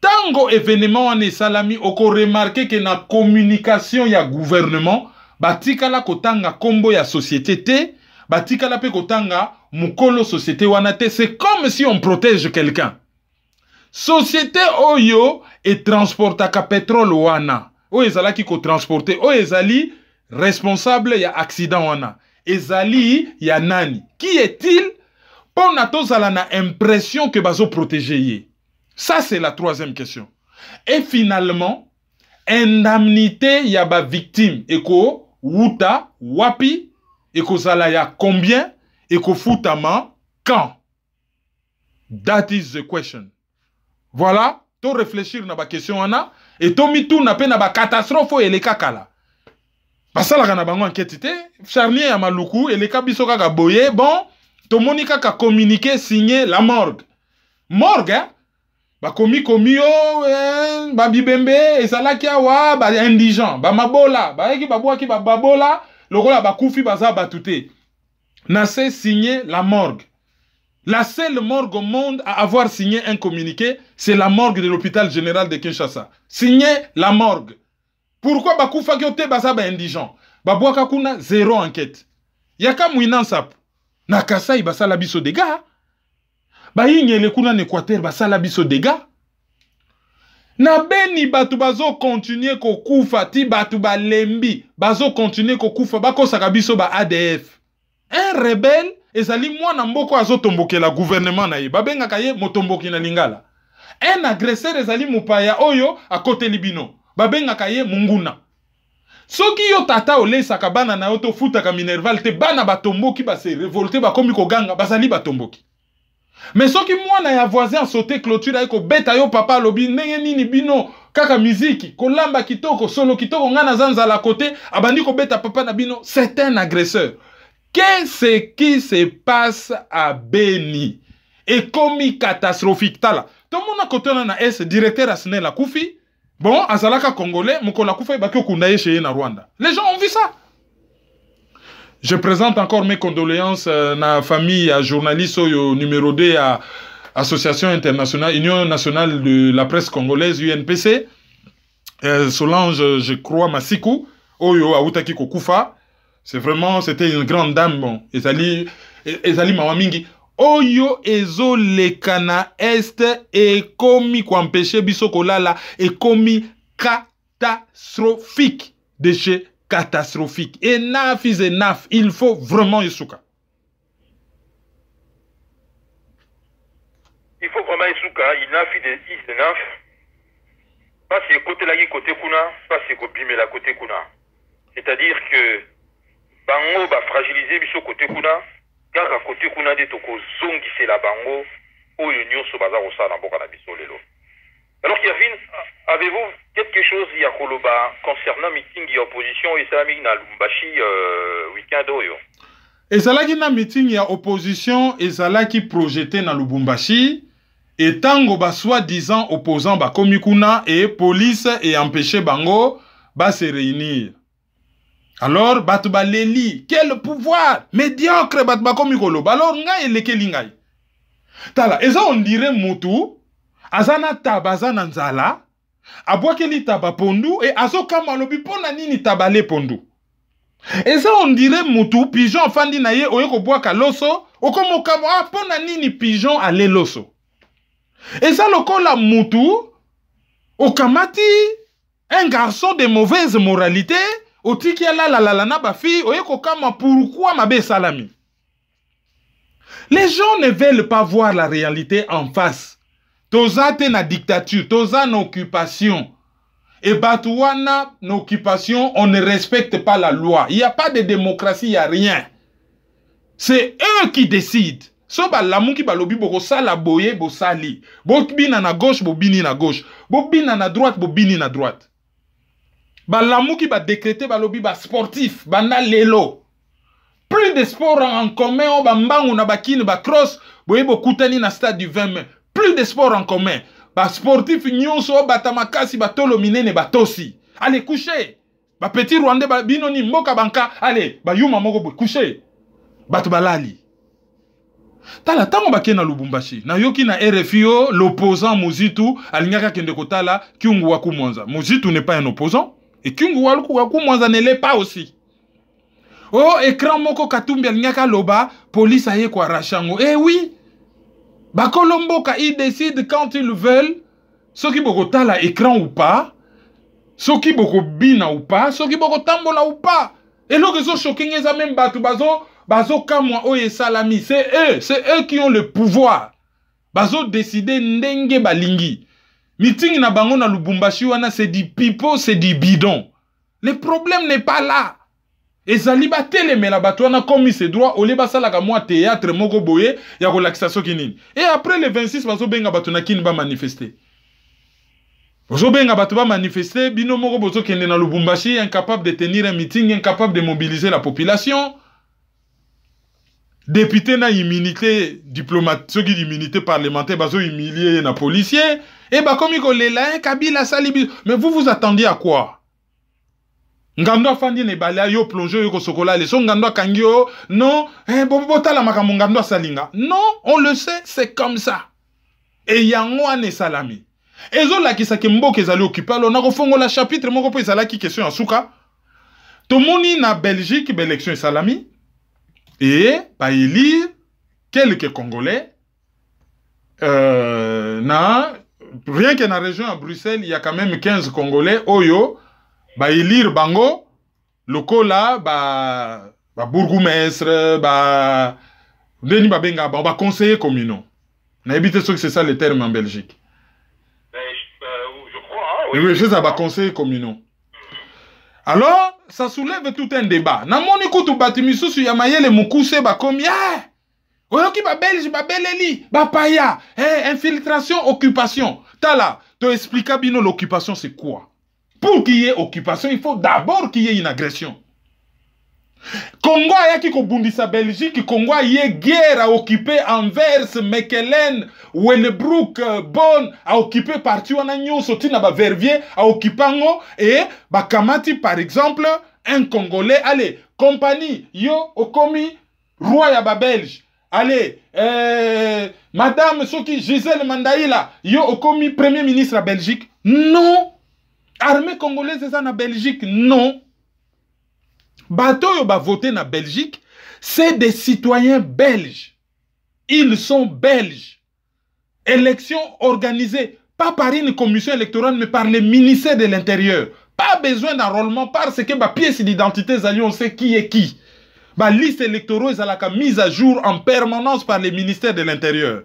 Tango événement ane salami oko remarqué que na communication ya gouvernement batikala kotanga kombo ya société te, batikala pe kotanga mukolo société wana te, c'est comme si on protège quelqu'un. Société oyo et transportaka pétrole wana. O ezalaki ko transporter, o ezali responsable ya accident wana. Ezali ya nani? Qui est-il? Pour na tozala na impression que bazo protéger ye. Ça c'est la troisième question. Et finalement, indemnité y a ba victime. Eko wuta, wapi, eko zala ya combien, eko futama, quand. That is the question. Voilà, to réfléchir na ba question ana, et to mitou na pe na ba catastrophe et les kakala. Basala kana bango enquête te, charnier ya maluku, et les kabiso kaka boye, bon, to monika ka communiquer, signer la morgue. Morgue, hein? Ba komi yo, ba bibembe, et salaki awa, ba indigent, ba mabola, ba eki babouaki ba babola, lokola ba koufi baza batute. Nassé signer la morgue. La seule morgue au monde à avoir signé un communiqué, c'est la morgue de l'hôpital général de Kinshasa. Signer la morgue. Pourquoi bakoufa kyote baza ba indigent? Babouaka kuna zéro enquête. Yaka mouinan sap. Nakasa ibasa biso dega. Ba yingele kuna n'Équateur basala biso dega. Na beni batu bazo continuer ko kufa ti batu ba lembi bazo continuer ko kufa bako saka biso ba ADF. Un rebelle ezali mwana mboko azo tomboke la gouvernement na ye babenga kaye motomboki na lingala. Un agresseur ezali mupaya oyo a côté libino babenga kaye munguna. Soki yo tata olesa kabana na yo to futa ka minerval te bana batomboki ba se révolter ba komi ko ganga bazali batomboki. Mais soki mwana ya voisin sauter clôture ayiko beta yo papa lobi ndenge nini bino kaka miziki kolamba kitoko solo kitoko ngana zanza la côté abandi ko beta papa na bino, c'est un agresseur. Qu'est-ce qui se passe à Beni? Et comme catastrophique tala. Tout le monde a côté na S directeur asne la Koufi. Bon, azalaka congolais, moko la Koufi ba kyo kundaye chez na Rwanda. Les gens ont vu ça. Je présente encore mes condoléances na famille à journaliste au numéro 2 à Association internationale, Union nationale de la presse congolaise, UNPC. Solange, je crois, Masiku, Oyo Aoutaki Kokufa. C'est vraiment, c'était une grande dame, bon. Ezali Mawamingi. Oyo ezo lekana est et komi kwa empêcher biso kolala et komi catastrophique. Déchet catastrophique. Enough is enough. Il faut vraiment Isuka. Il faut vraiment Isuka. Enough is enough. Pas c'est côté là, côté kuna. Pas c'est côté la côté kuna. C'est-à-dire que bango ba fragiliser biso côté kuna. Car à côté kuna de toko zongi c'est la bango. Ou union so baza rosa na boka na biso lelo. Alors Kevin, avez-vous quelque chose ya koloba concernant meeting ya opposition islamique na Lubumbashi week-end oyo? Ezalaki na meeting ya opposition ezalaki projeté na Lubumbashi et tango ba soi-disant opposants ba komikuna et police et empêcher bango ba se réunir. Alors batu ba leli quel pouvoir médiocre batu ba komikolo. Alors ngai eleke lingai. Tala eza on dirait mutu azana tabazana nzala abwakeli taba pondu et azoka malobi pona nini tabale pondu. Et ça on dirait mutu pigeon fandi na ye oyeko bwaka loso okomoka pona nini pigeon ale loso. Et ça lokola mutu okamati un garçon de mauvaise moralité otiki la na ba fille oyeko kama pourquoi mabe salami. Les gens ne veulent pas voir la réalité en face. Toza te na dictature, toza na occupation. Et batouana na occupation, on ne respecte pas la loi. Il n'y a pas de démocratie, il n'y a rien. C'est eux qui décident. So ba lamu ki balobi boko sala boye bo sali. Bo bina na gauche, bo bini na gauche. Bo bina na droite, bo bini na droite. Ba lamu ki ba décréter balobi ba sportif, banda lelo. Plus de sport en commun, on ba mbangu na bakine ba cross, boye bo kutani na stade du 20 mai. Plus de sport en commun. Ba sportif nyonso batamakasi batolo minene batosi. Allez coucher. Ba petit Rwandais ba binoni mboka banka. Allez, ba yuma moko bo coucher. Batu balali. Tala tango ba kena Lubumbashi. Na yoki na RFIO l'opposant Muzitu alingaka kende kotala Kyungu Waku Mwanza. Muzitu n'est pas un opposant et Kyungu Waku Mwanza ne l'est pas aussi. Oh écran moko Katumbi alingaka loba police aye kwa rachango. Eh oui. Bakolomboka, ils décident quand ils veulent, ceux qui boko tala écran ou pas, ceux qui boko bina ou pas, ceux qui boko tambola ou pas. Et là, ils ont choqué, ils ont même battu, bazo kamwa oye salami, c'est eux qui ont le pouvoir. Bazo décidé ndenge balingi. Meeting na bango na Lubumbashi wana c'est du pipeau, c'est du bidon. Le problème n'est pas là. Et Zaliba telemela batwana comme c'est droit au liba salaka moi théâtre moko boye ya relaxation kinini. Et après le 26 bazo benga batona kin ba manifester. Bazo benga bato ba manifester bino moko bozo kende na Lubumbashi incapable de tenir un meeting, incapable de mobiliser la population. Député na immunité diplomate, ceux qui immunité parlementaire bazo humilier na policier et ba comme ko lela Kabila salibi. Mais vous attendiez à quoi? Ngando afandi ne bala yo plongé yo kosokola les son ngando kangyo non bobota la makambo ngando salinga non on le sait c'est comme ça et yango ane salami ezo la ki saki mboke ezali occupé lo na kofongo la chapitre moko po ezala ki question asuka to moni na Belgique l'élection salami et pa élire quelques Congolais na rien que na région à Bruxelles il y a quand même 15 Congolais oyo ba élire bango lokola ba bourgmestre ba deni ba benga ba conseiller communaux. Na habité ce que c'est ça le terme en Belgique. Je crois oui, c'est ça ba conseiller communaux. Alors ça soulève tout un débat. Na moni kutu batimisusu ya mayele mukuse ba komia. Oyoki ba belge ba beleli ba paya, infiltration occupation. Tala, to explica bino l'occupation c'est quoi? Pour qu'il y ait occupation, il faut d'abord qu'il y ait une agression. Congo a qui bundisa Belgique, Congo a y guerre à occuper Anvers, Mechelen, Wellebroek, Bonn, à occuper partout en Agnon, sauté na ba Verviers, à occuper ngo et ba Kamati par exemple, un Congolais, allez, compagnie, yo okomi roi ya ba Belge. Allez, Madame Soki Gisèle Mandaïla, yo okomi premier ministre à Belgique. Non. Armée congolaise est en Belgique, non. Bateau yo ba voté na Belgique, c'est des citoyens belges. Ils sont belges. Élection organisée, pas par une commission électorale, mais par le ministère de l'Intérieur. Pas besoin d'enrôlement parce que ba pièce d'identité, on sait qui est qui. Ba liste électorale est mise à jour en permanence par le ministère de l'Intérieur.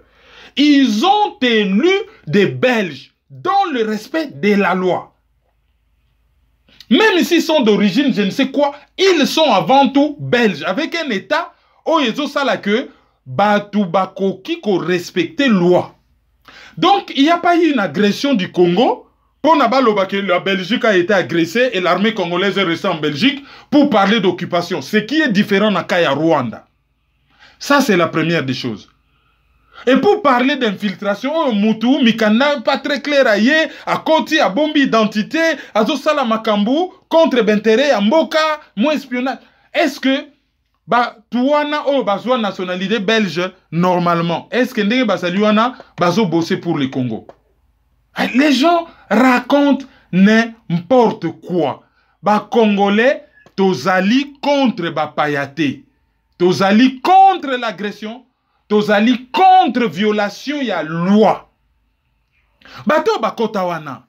Ils ont élu des Belges dans le respect de la loi. Même s'ils sont d'origine, je ne sais quoi, ils sont avant tout belges. Avec un État, où ils ont ça là que, Batubako qui respecte la loi. Donc, il n'y a pas eu une agression du Congo. Pour que la Belgique a été agressée et l'armée congolaise est restée en Belgique pour parler d'occupation. Ce qui est différent dans Kaya Rwanda. Ça, c'est la première des choses. Et pour parler d'infiltration, Moutou, Mikanda, pas très clair à Koti, à Bombi identité, à Zosala Makambu, contre Bentere, à Mboka, moins espionnage. Est-ce que, Touana, bazwa nationalité belge, normalement, est-ce que Ndenge Basaluana, bazo bosser pour le Congo? Les gens racontent n'importe quoi. Congolais, tozali contre Payate, tozali contre l'agression, tozali contre violation ya loi. Bato bakota wana.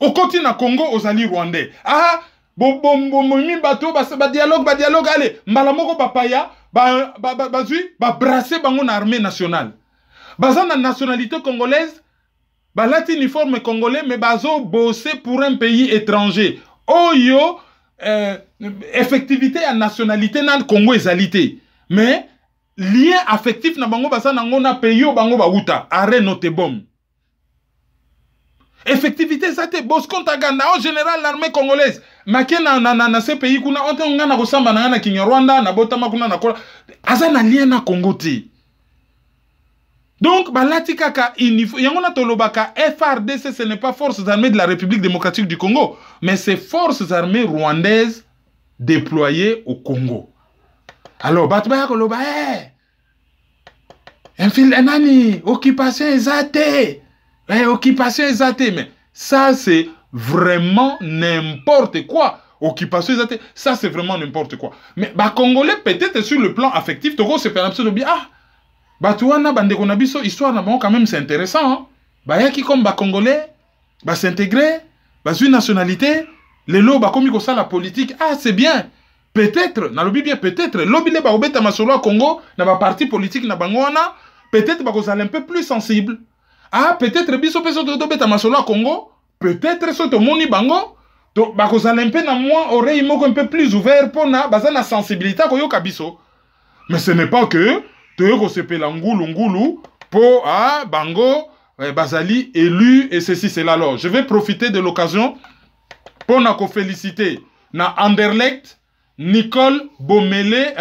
Okoti na Congo ozali rwandais. Ah, bato ba dialogue allez, mbala moko bapaya brasser bango na armée nationale. Baza na nationalité congolaise, balati uniforme congolais mais bazo bosser pour un pays étranger. Oyo effectivité à nationalité na Congo ezalité. Mais lien affectif na bango basa na ngona pays o bango bauta arrêt note bom. Effectivité ça te boss kontaganda en général l'armée congolaise makena na ce pays kuna onte ngana kosamba na Kinyarwanda na botama kuna na kola aza na lien na Congo te. Donc balati kaka yango na tolobaka FRDC ce n'est pas forces armées de la République démocratique du Congo mais c'est forces armées rwandaises déployées au Congo. Alors batba koloba occupation exatée. Occupation exatée, mais ça c'est vraiment n'importe quoi. Occupation exatée, ça c'est vraiment n'importe quoi. Mais Congolais peut-être sur le plan affectif, Togo c'est pas bien. Ah, Batouana bandeko na biso histoire na bon quand même c'est intéressant. Yaki comme Congolais, s'intégrer, une nationalité, les lots comme ça la politique. Ah c'est bien. Peut-être, na lobi bien peut-être, lobi le obeta masolo Congo, na ba parti politique na bangwana, peut-être un peu plus sensible. ah peut-être biso peso to beta masolo Congo, peut-être so to moni bango to bakozala un peu na moi oreille moko un peu plus ouvert pour na bazana sensibilité ko yoka biso. Mais ce n'est pas que to se pela ngulu pour ah bango bazali élu et ceci c'est là. Alors je vais profiter de l'occasion pour na ko féliciter na Anderlecht Nicole Bomele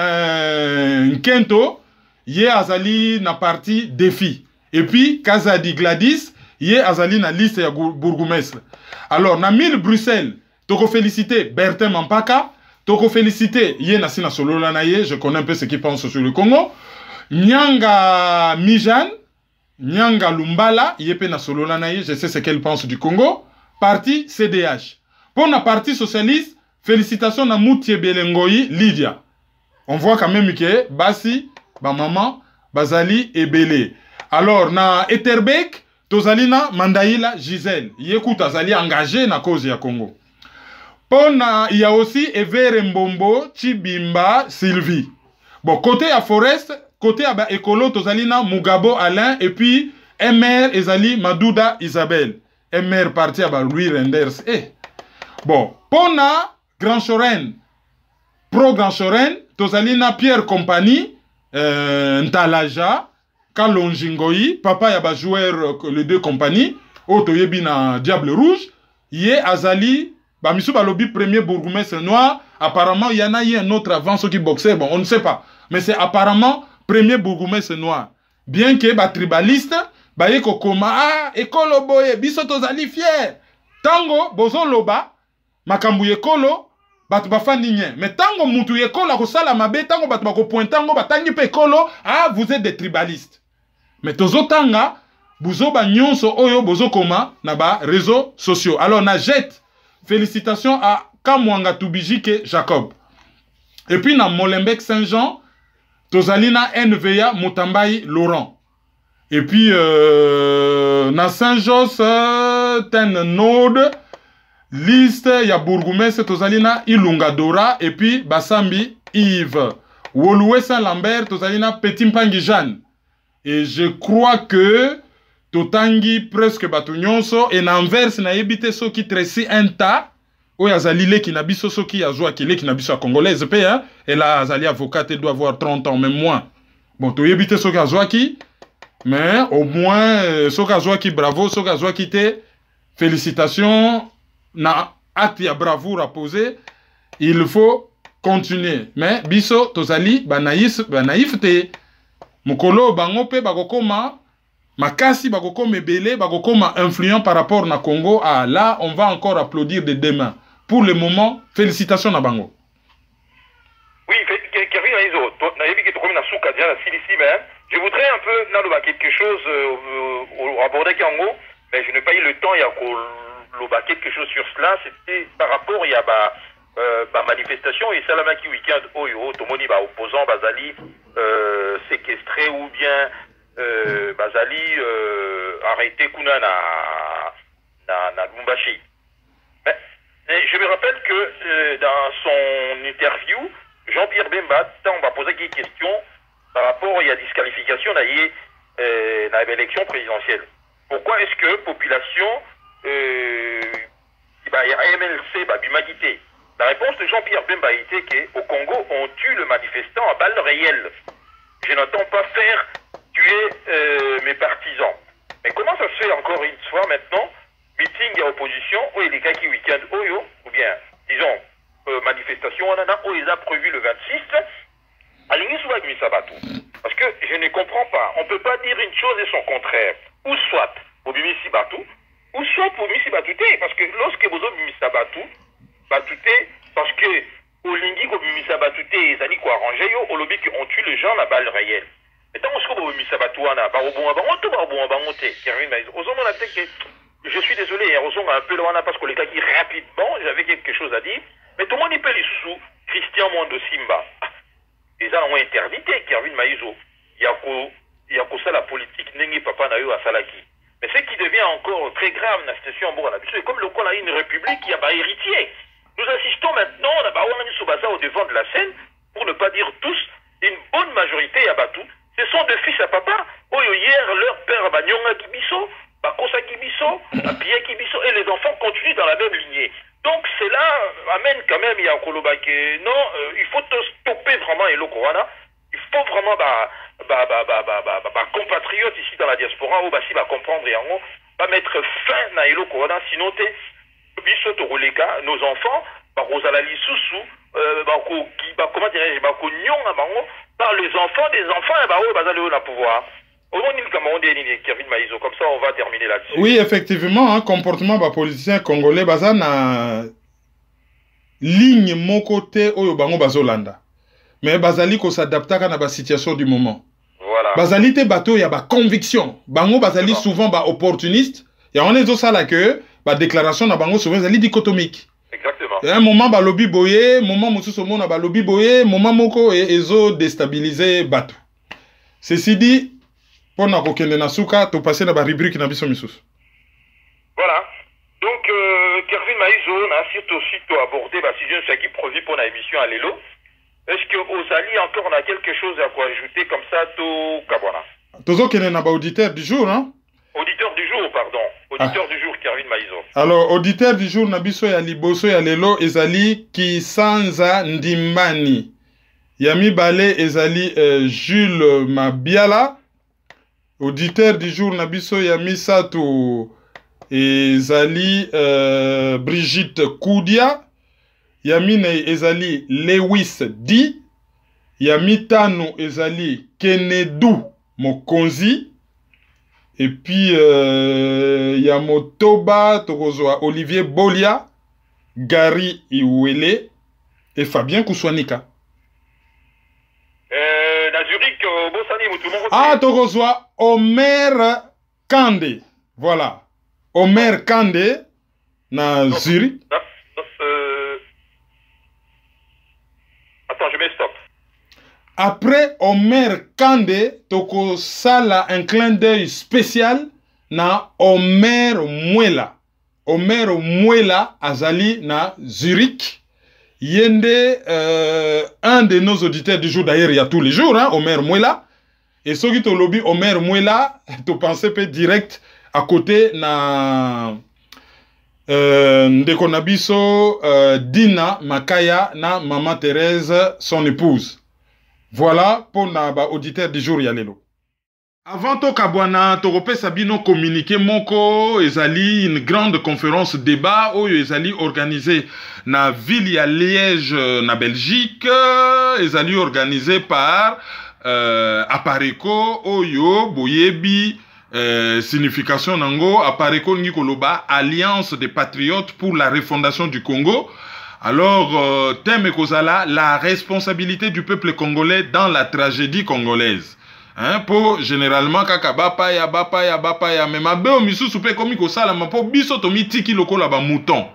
Nkento ye azali na parti défi. Et puis, Kazadi Gladys, yé azali na liste ya bourgmestre. Alors, na mille Bruxelles, toko féliciter Bertin Mampaka, toko féliciter yé Nassina Solola na ye, je connais un peu ce qu'il pense sur le Congo. Nyanga Mijan, Nyanga Lumbala, yé pe na Solola na ye, je sais ce qu'elle pense du Congo. Parti CDH. Pour la partie socialiste, félicitations na Moutier Belengoyi, Lydia. On voit quand même que Bassi, ba maman, Bazali et Belé. Alors, na Etterbeek, tozalina Mandaïla Gisèle. Yécoute, azali engagé na cause ya Congo. Il y a aussi Evere Mbombo, Chibimba, Sylvie. Bon, côté à Forest, côté à Ekolo, tozalina Mugabo Alain, et puis MR Ezali Madouda Isabelle. MR parti à Louis Renders. Bon, Pona Grand Choren, Pro Grand Choren, tozalina Pierre Compagnie, Ntalaja, Kalonjingoyi, papa yaba joueur les deux compagnies, Otoyebi na Diable Rouge, Yé Azali, Bamisu Balobi premier bourgmestre noir, apparemment il y en a eu un autre avant ceux qui boxaient, bon on ne sait pas, mais c'est apparemment premier bourgmestre noir. Bien que ba tribaliste, ba yeko koma, ah, ekolo boye, biso tozali fier. Tango, bozo loba, makambu ekolo, batu bafandi nye. Mais tango mutu ekolo ko sala mabe, tango batu bako pointango, batangi pe ekolo, ah, vous êtes des tribalistes. Mais tozo tanga, bozo ba nyonso oyo bozo koma na ba réseaux sociaux. Alors na jette félicitations à Kamwanga Tubijike Jacob. Et puis na Molenbeek Saint-Jean, tozalina NVA Mutambai Laurent. Et puis na Saint-Jos ten Node liste ya bourgmestre tozalina Ilunga Dora et puis Basambi Yves. Woluwe Saint-Lambert tozalina Petit Mpangi Jeanne. Et je crois que totangi presque batunyonso et n'enverse na yebite so qui tresi un tas o yazalile qui nabiso so qui azwa kile qui nabiso congolaise pe hein et là azali avocate doit avoir 30 ans même moins. Bon to yebite so qui azwa qui mais au moins so qui azwa qui bravo so qui azwa qui te félicitations na acte ya bravoure à poser, il faut continuer mais biso tozali banaïs banaïfte mukolo bango pe bakokoma makasi bakokoma ebele bakokoma influent par rapport na Congo. Ah là on va encore applaudir de demain. Pour le moment félicitations na bango. Oui, Kevin Aizo, je voudrais un peu naloba quelque chose au aborder Kango, mais je n'ai pas eu le temps, il y a quelque chose sur cela. C'était par rapport il y a manifestation et Salamaki week-end oyo tomoni ba opposant bazali séquestré ou bien bazali arrêté kuna na Lubumbashi. Mais je me rappelle que dans son interview, Jean-Pierre Bemba, on va poser des questions par rapport à la disqualification dans l'élection présidentielle. Pourquoi est-ce que population MLC bimagité? La réponse de Jean-Pierre Bemba était qu'au Congo, on tue le manifestant à balles réelles. Je n'entends pas faire tuer mes partisans. Mais comment ça se fait encore une fois maintenant, meeting à opposition, ou il y a qui week-end, ou bien, disons, manifestation, où ils ont prévu le 26, à l'Ingisouba du Misabatou. Parce que je ne comprends pas. On ne peut pas dire une chose et son contraire. Ou soit pour Bimisi Batou, ou soit pour Bimisi Batouté. Parce que lorsque vous avez Bimisi Batou, Batouté, parce que au Lingi, comme Bimisi Batouté, ils ont arrangé, au lobby qu'on tue les gens à la balle réelle. Mais tant que vous Bimisi Batou, je suis désolé, un peu loin parce que les gars qui rapidement, j'avais quelque chose à dire. Mais tout le monde y peut les sous, Christian Mondo Simba. Les gens ont interdit, Kervin Maïzo. Il y a que ça la politique, n'est papa na yo à Salaki. Mais ce qui devient encore très grave dans la situation, c'est comme le a une république, il y a héritier. Nous assistons maintenant, au devant de la scène, pour ne pas dire tous, une bonne majorité à Batou. Ce sont deux fils à papa. Hier, leur père Banyonga Kibiso, non, il faut stopper vraiment et le corona. Il faut vraiment compatriotes ici dans la diaspora ou si comprendre et va mettre fin à le corona, sinon nos enfants comment dirais-je par les enfants des enfants et pouvoir. Comme ça, on va terminer là-dessus. Oui, effectivement, un comportement politicien congolais, na ligne mon côté oyo bango bazolanda. Mais bazali ko s'adapter à la situation du moment. Voilà. Bazali te bateau ya ba conviction. Bango bazali souvent ba opportuniste. Ya on est au ça là que ba déclaration na bango souvent bazali dichotomique. Exactement. Un moment ba lobby boyé, moment mosusu mona ba lobby boyé, moment moko ezo déstabiliser bateau. Ceci dit, pour na kokende na suka to passer na ba rubrique na biso misusu. Voilà. Donc Kervin Maïzo a surtout abordé si je sais qui produit pour l'émission à l'élo. Est-ce que Ozali encore on a quelque chose à quoi ajouter comme ça tout Kabwana? Tozo kene na ba auditeur du jour hein? Auditeur du jour pardon. Auditeur du jour Kervin Maïzo. Alors auditeur du jour na biso ya liboso ya lelo ezali Kisanza Ndimbani. Yami Balé ezali Jules Mabiala. Auditeur du jour na biso ya Misato ezali Brigitte Koudia. Yamine ezali Lewis Di. Yamitano ezali Kenedu Mokonzi. Et puis Yamotoba Tokozwa Olivier Bolia, Gary Iwele et Fabien Kouswanika. Ah, Tokozwa Omer Kande. Voilà. Omer Kande na Zurich. Attends, je mets stop. Après Omer Kande, toko sala un clin d'œil spécial na Omer Mwela. Omer Mwela azali na Zurich. Yende, un de nos auditeurs du jour, d'ailleurs il y a tous les jours, hein, Omer Mwela. Et ceux qui te lobby Omer Mwela, tu penses peut direct à côté na Ndekonabiso Dina Makaya na Maman Thérèse, son épouse. Voilà pour notre auditeur du jour Yalelo. Avant to kabwana torope sabino communiqué moko ezali une grande conférence débat oyo ezali organisée na ville ya Liège na Belgique, ezali organisée par Apareko oyo boyebi signification nango Apareko Nikoloba Alliance des patriotes pour la refondation du Congo. Alors, thème Kozala, la responsabilité du peuple congolais dans la tragédie congolaise. Hein, pour généralement, kaka bapaya, mais ma beo misu soupe komi kosala, ma po biso tomi tiki loko la ba mouton.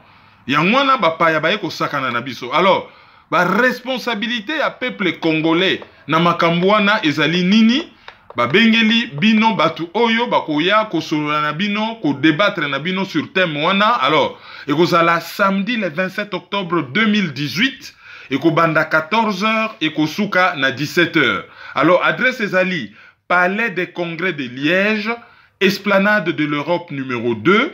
Yangwana bapaya baye kosakana na biso. Alors, ba responsabilité à peuple congolais, na makambwana ezali nini? Ba bengeli bino batu oyo bakoya kosolola na bino ko débattre na bino sur thème wana. Alors et kozala samedi le 27 octobre 2018 et ko banda 14h et ko souka na 17h. Alors adresse ezali Palais des Congrès de Liège, Esplanade de l'Europe numéro 2,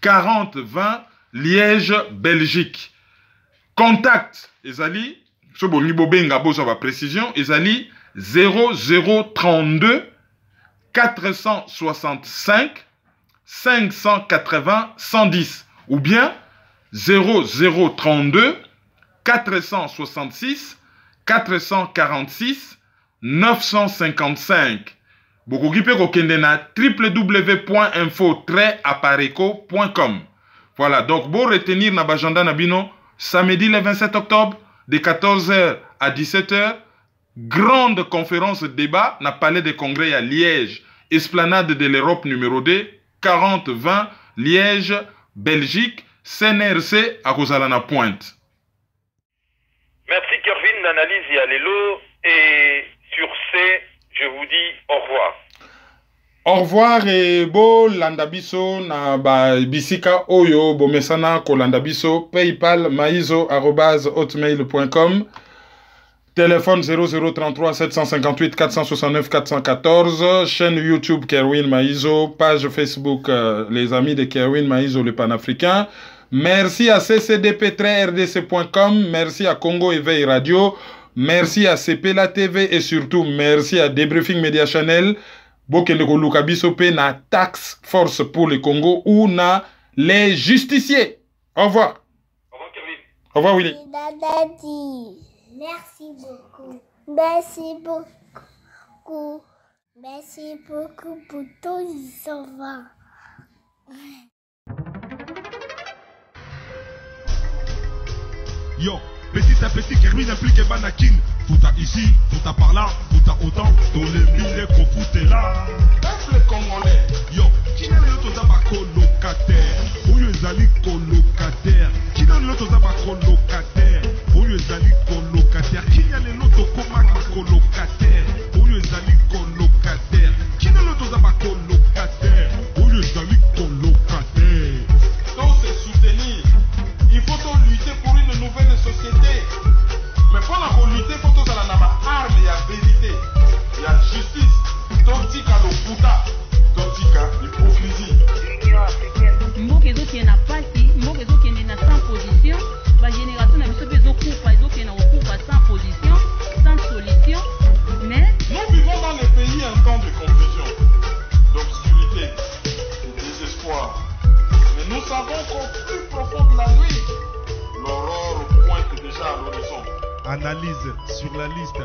40-20 Liège, Belgique. Contact ezali so boni bobenga bozo ba précision ezali 0032 465 580 110 ou bien 0032 466 446 955. Bokoki pe kokende na www.info-apareco.com. Voilà, donc bon retenir na bagenda na bino samedi le 27 octobre de 14h à 17h. Grande conférence débat na Palais des Congrès à Liège, Esplanade de l'Europe numéro 2, 40-20 Liège, Belgique, CNRC à Rosalana Pointe. Merci Kervin d'analyse et Alelo, et sur ce, je vous dis au revoir. Au revoir et bo landabiso na ba bisika oyo bo mesana ko landabiso PayPal maizo@hotmail.com. Téléphone 0033 758 469 414. Chaîne YouTube Kerwin Maïzo. Page Facebook Les Amis de Kerwin Maïzo le Panafricain. Merci à ccdp-rdc.com. Merci à Congo Éveil Radio. Merci à CPLA TV et surtout merci à Debriefing Media Channel. Bokende ko luka biso pe na Tax Force pour le Congo ou na les justiciers. Au revoir. Au revoir, Kevin. Au revoir, Willy. Dadadi. Merci beaucoup. Merci beaucoup. Merci beaucoup pour tous les enfants. Yo, petit à petit, Kerwin implique Banakin. Tout à ici, tout à par là, tout à autant. Dans les milliers qu'on foutait là. Peuple congolais. Yo, qui n'a le taux d'aba colocataire? Où les ali colocataire? Qui n'a le taux d'aba colocataire? Où les ali colocataire? Qui n'a le taux d'aba colocataire? Où les ali colocataire? Qui n'a le taux d'aba colocataire? Où les ali colocataire? Donc c'est soutenir. Il faut donc lutter pour une nouvelle société. Mais pour la lutter, il faut que ça ait arme, il y a vérité, il y a justice. Tontika le Bouddha, Tontika l'hypocrisie. Mbokezo qui est na parti, Mbokezo qui est na sans position, la génération n'a pas besoin de couper, donc qui est sans position, sans solution. Mais nous vivons dans les pays un temps de confusion, d'obscurité, de désespoir. Mais nous savons qu'au plus profond de la nuit, l'aurore pointe déjà à l'horizon. Analyse sur la liste.